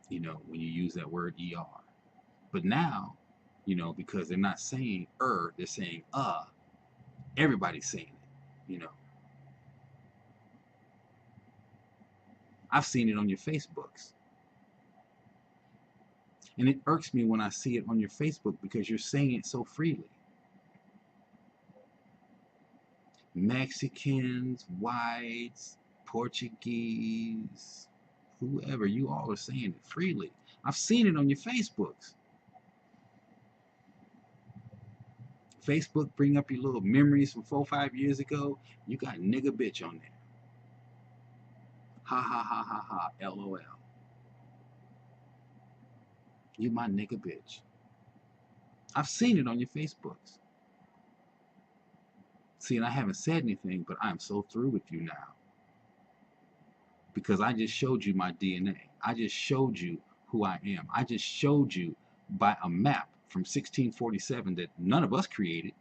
You know, when you use that word ER. But now, you know, because they're not saying they're saying everybody's saying it, you know. I've seen it on your Facebooks. And it irks me when I see it on your Facebook, because you're saying it so freely. Mexicans, whites, Portuguese, whoever, you all are saying it freely. I've seen it on your Facebooks. Facebook bring up your little memories from 4 or 5 years ago. You got nigga bitch on there. Ha ha ha ha ha, LOL. You my nigga bitch. I've seen it on your Facebooks. See, and I haven't said anything, but I'm so through with you now. Because I just showed you my DNA. I just showed you who I am. I just showed you by a map from 1647 that none of us created.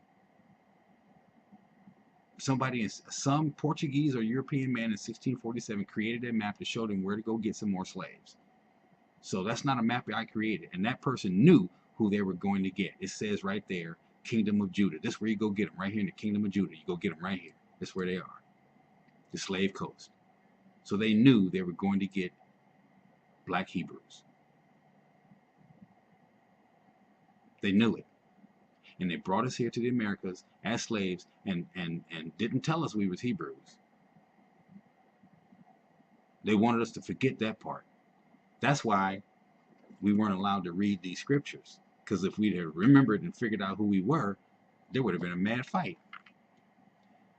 Some Portuguese or European man in 1647 created a map to show them where to go get some more slaves. So that's not a map that I created. And that person knew who they were going to get. It says right there, Kingdom of Judah. This is where you go get them, right here in the Kingdom of Judah. You go get them right here. That's where they are. The slave coast. So they knew they were going to get black Hebrews. They knew it. And they brought us here to the Americas as slaves and didn't tell us we was Hebrews. They wanted us to forget that part. That's why we weren't allowed to read these scriptures. Because if we'd have remembered and figured out who we were, there would have been a mad fight.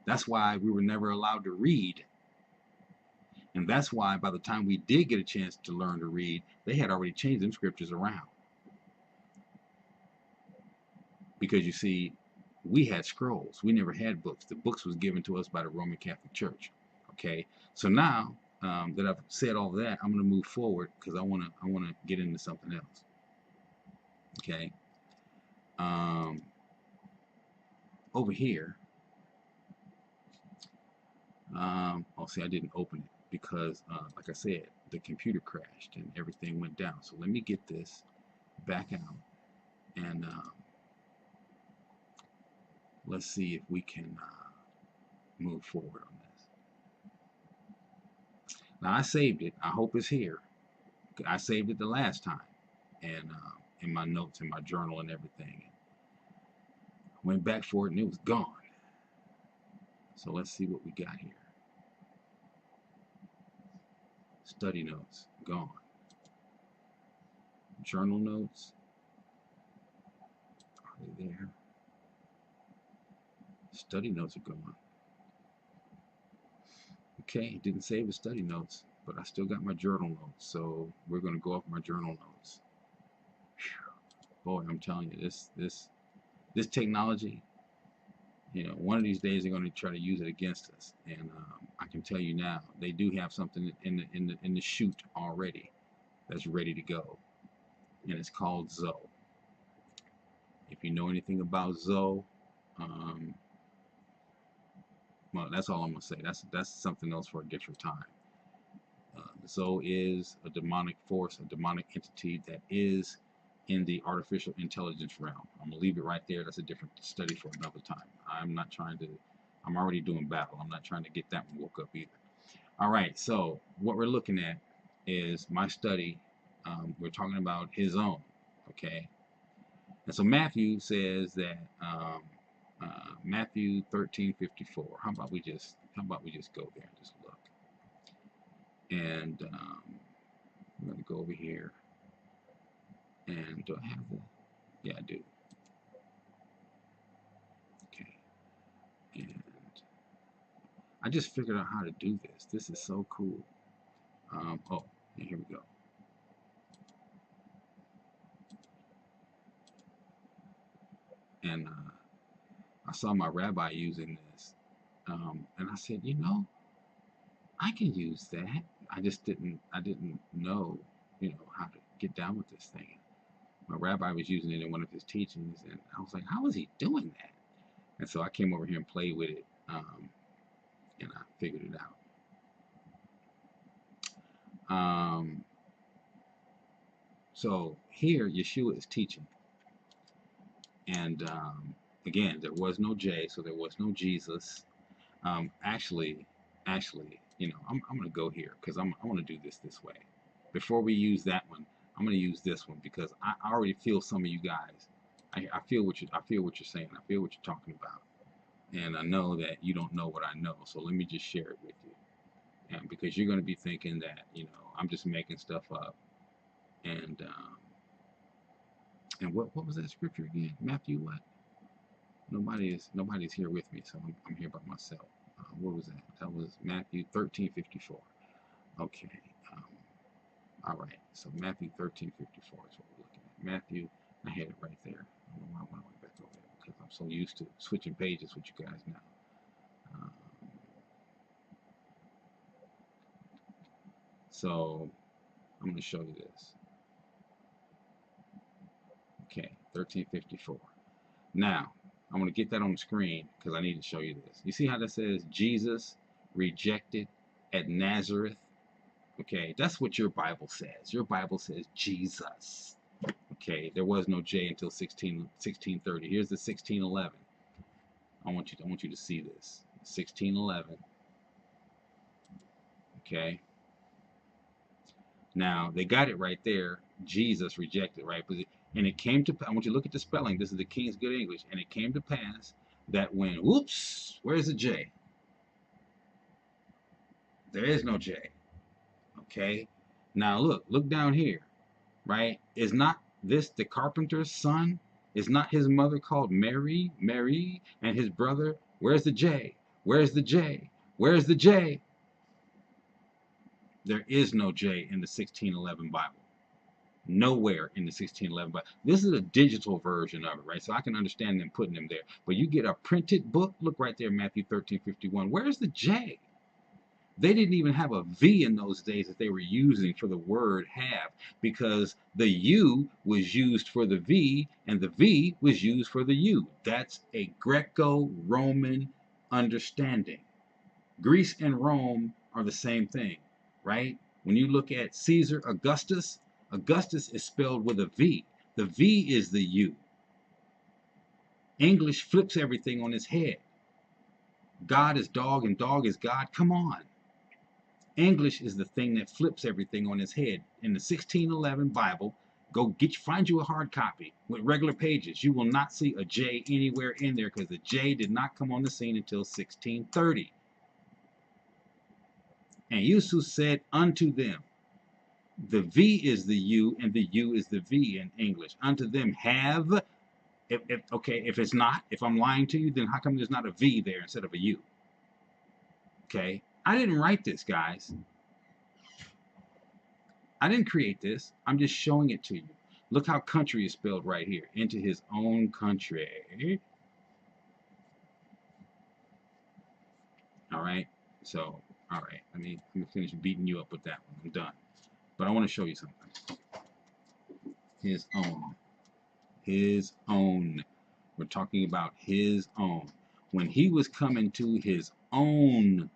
That's why we were never allowed to read. And that's why by the time we did get a chance to learn to read, they had already changed them scriptures around. Because you see, we had scrolls. We never had books. The books was given to us by the Roman Catholic Church. Okay, so now that I've said all that, I'm going to move forward because I want to get into something else. Okay, over here. Oh, see, I didn't open it because, like I said, the computer crashed and everything went down. So let me get this back out and let's see if we can move forward on this. Now I saved it. I hope it's here. I saved it the last time, and in my notes, in my journal, and everything. Went back for it, and it was gone. So let's see what we got here. Study notes, gone. Journal notes, are they there? Study notes are gone. Okay, it didn't save the study notes, but I still got my journal notes, so we're going to go off my journal notes. Whew. Boy, I'm telling you, this technology, you know, one of these days they're going to try to use it against us, and I can tell you now, they do have something in the chute already that's ready to go, and it's called Zoe. If you know anything about Zoe, well, that's all I'm gonna say. That's something else for a different time. Zoe is a demonic force, a demonic entity that is in the artificial intelligence realm. I'm gonna leave it right there. That's a different study for another time. I'm already doing battle. I'm not trying to get that one woke up either. All right, so what we're looking at is my study. We're talking about his own, okay? And so Matthew says that Matthew 13:54. How about we just go there and just look? And I'm going to go over here. And do I have the? Yeah, I do. Okay. And I just figured out how to do this. This is so cool. Oh, and here we go. And I saw my rabbi using this, and I said, you know, I can use that. I didn't know, you know, how to get down with this thing. My rabbi was using it in one of his teachings, and I was like, how is he doing that? And so I came over here and played with it, and I figured it out. So here, Yeshua is teaching, and again, there was no J, so there was no Jesus. Actually, you know, I'm going to go here because I want to do this way. Before we use that one, I'm going to use this one because I already feel some of you guys. I feel what you're saying. I feel what you're talking about, and I know that you don't know what I know. So let me just share it with you, and because you're going to be thinking that, you know, I'm just making stuff up, and what was that scripture again? Matthew what? Nobody's here with me, so I'm here by myself. What was that? That was Matthew 13:54. Okay. All right. So Matthew 13:54 is what we're looking at. Matthew, I had it right there. I don't know why I went back over there because I'm so used to switching pages with you guys now. So I'm going to show you this. Okay, 13:54. Now I'm going to get that on the screen because I need to show you this. You see how that says Jesus rejected at Nazareth? Okay, that's what your Bible says. Your Bible says Jesus. Okay, there was no J until 1630. Here's the 1611. I want you to see this. 1611. Okay. Now they got it right there. Jesus rejected, right? But And it came to, I want you to look at the spelling. This is the King's Good English. And it came to pass that when, whoops, where's the J? There is no J. Okay. Now look down here, right? Is not this the carpenter's son? Is not his mother called Mary? Mary and his brother? Where's the J? Where's the J? Where's the J? There is no J in the 1611 Bible. Nowhere in the 1611 Bible. This is a digital version of it, right? So I can understand them putting them there. But you get a printed book, look right there, Matthew 13:51. Where's the J? They didn't even have a V in those days that they were using for the word have, because the U was used for the V and the V was used for the U. That's a Greco-Roman understanding. Greece and Rome are the same thing, right? When you look at Caesar Augustus, Augustus is spelled with a V. The V is the U. English flips everything on its head. God is dog and dog is God. Come on. English is the thing that flips everything on its head. In the 1611 Bible, find you a hard copy with regular pages. You will not see a J anywhere in there because the J did not come on the scene until 1630. And Yashua said unto them, the V is the U and the U is the V in English. Unto them have, if it's not, if I'm lying to you, then how come there's not a V there instead of a U? Okay, I didn't write this, guys. I didn't create this. I'm just showing it to you. Look how country is spelled right here. Into his own country. All right. So, all right. Let me finish beating you up with that one. I'm done. But I want to show you something. His own. His own. We're talking about his own. When he was coming to his own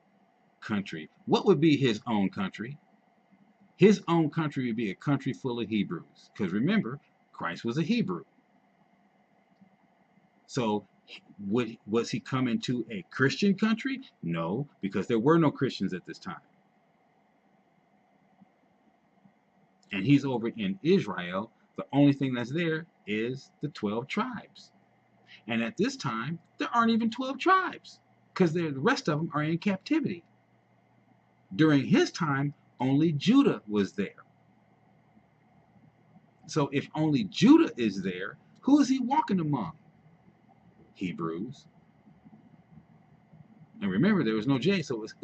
country, what would be his own country? His own country would be a country full of Hebrews. Because remember, Christ was a Hebrew. So was he coming to a Christian country? No, because there were no Christians at this time. And he's over in Israel. The only thing that's there is the 12 tribes. And at this time, there aren't even 12 tribes because the rest of them are in captivity. During his time, only Judah was there. So if only Judah is there, who is he walking among? Hebrews. And remember, there was no J, so it was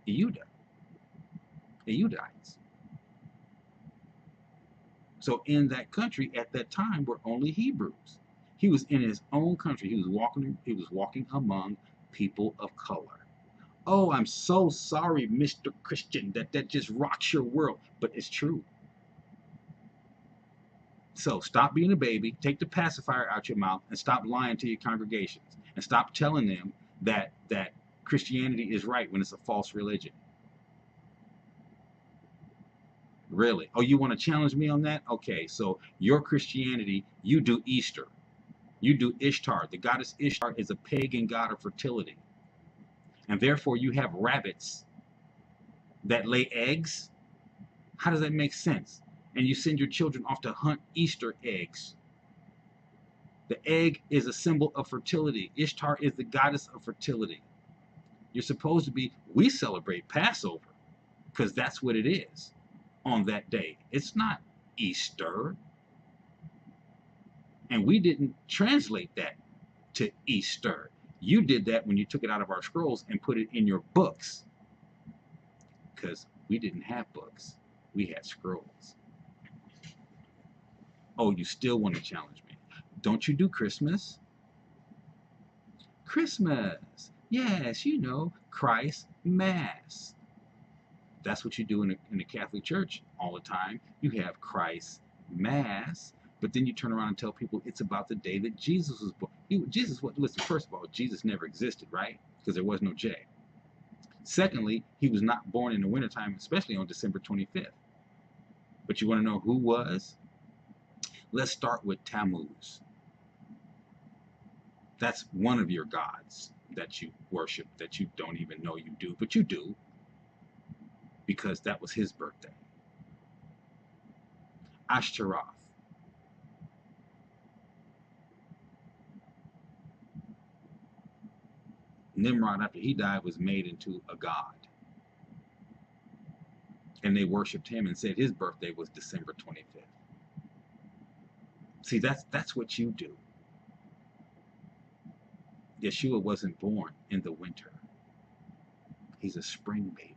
Eudites. So in that country at that time were only Hebrews. He was in his own country. He was walking among people of color. Oh, I'm so sorry, Mr. Christian, that just rocks your world. But it's true. So stop being a baby, take the pacifier out your mouth, and stop lying to your congregations. And stop telling them that Christianity is right when it's a false religion. Really? Oh, you want to challenge me on that? Okay, so your Christianity, you do Easter. You do Ishtar. The goddess Ishtar is a pagan god of fertility. And therefore you have rabbits that lay eggs. How does that make sense? And you send your children off to hunt Easter eggs. The egg is a symbol of fertility. Ishtar is the goddess of fertility. You're supposed to be, we celebrate Passover because that's what it is on that day. It's not Easter. And we didn't translate that to Easter. You did that when you took it out of our scrolls and put it in your books. Because we didn't have books. We had scrolls. Oh, you still want to challenge me? Don't you do Christmas? Christmas. Yes, you know, Christ Mass. That's what you do in the Catholic Church all the time. You have Christ Mass, but then you turn around and tell people it's about the day that Jesus was born. Listen, first of all, Jesus never existed, right? Because there was no J. Secondly, he was not born in the wintertime, especially on December 25th. But you want to know who was? Let's start with Tammuz. That's one of your gods that you worship that you don't even know you do, but you do, because that was his birthday. Ashtaroth. Nimrod, after he died, was made into a god. And they worshipped him and said his birthday was December 25th. See, that's what you do. Yeshua wasn't born in the winter. He's a spring baby.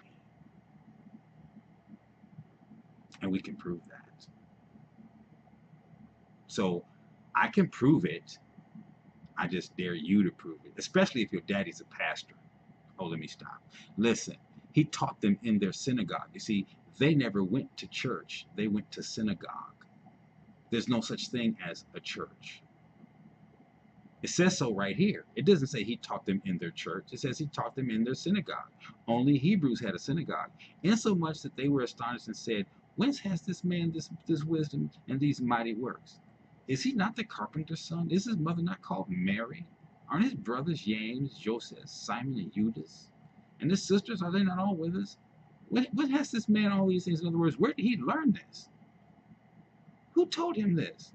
And we can prove that. So I can prove it. I just dare you to prove it, especially if your daddy's a pastor. Oh, let me stop. Listen, he taught them in their synagogue. You see, they never went to church. They went to synagogue. There's no such thing as a church. It says so right here. It doesn't say he taught them in their church. It says he taught them in their synagogue. Only Hebrews had a synagogue, insomuch that they were astonished and said, whence has this man this wisdom and these mighty works? Is he not the carpenter's son? Is his mother not called Mary? Aren't his brothers James, Joseph, Simon, and Judas? And his sisters, are they not all with us? What has this man all these things? In other words, where did he learn this? Who told him this?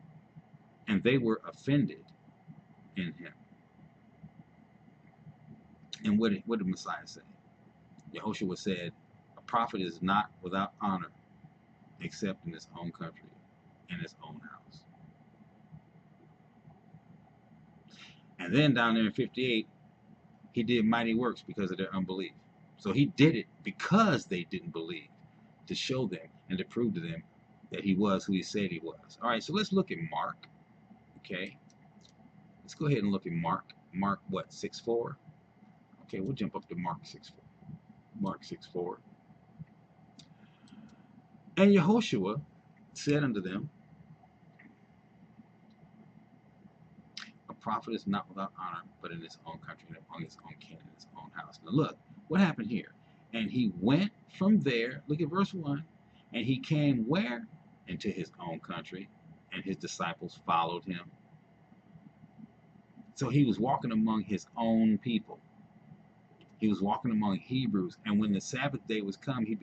And they were offended in him. And what did Messiah say? Yashua said, a prophet is not without honor except in his own country, in his own house. And then down there in 58, he did mighty works because of their unbelief. So he did it because they didn't believe, to show them and to prove to them that he was who he said he was. All right, so let's look at Mark. Okay, let's go ahead and look at Mark. Mark what, 6:4? Okay, we'll jump up to Mark 6:4. Mark 6:4. And Yehoshua said unto them, a prophet is not without honor, but in his own country, and among his own kin, in his own house. Now look, what happened here? And he went from there, look at verse 1, and he came where? Into his own country, and his disciples followed him. So he was walking among his own people. He was walking among Hebrews, and when the Sabbath day was come, he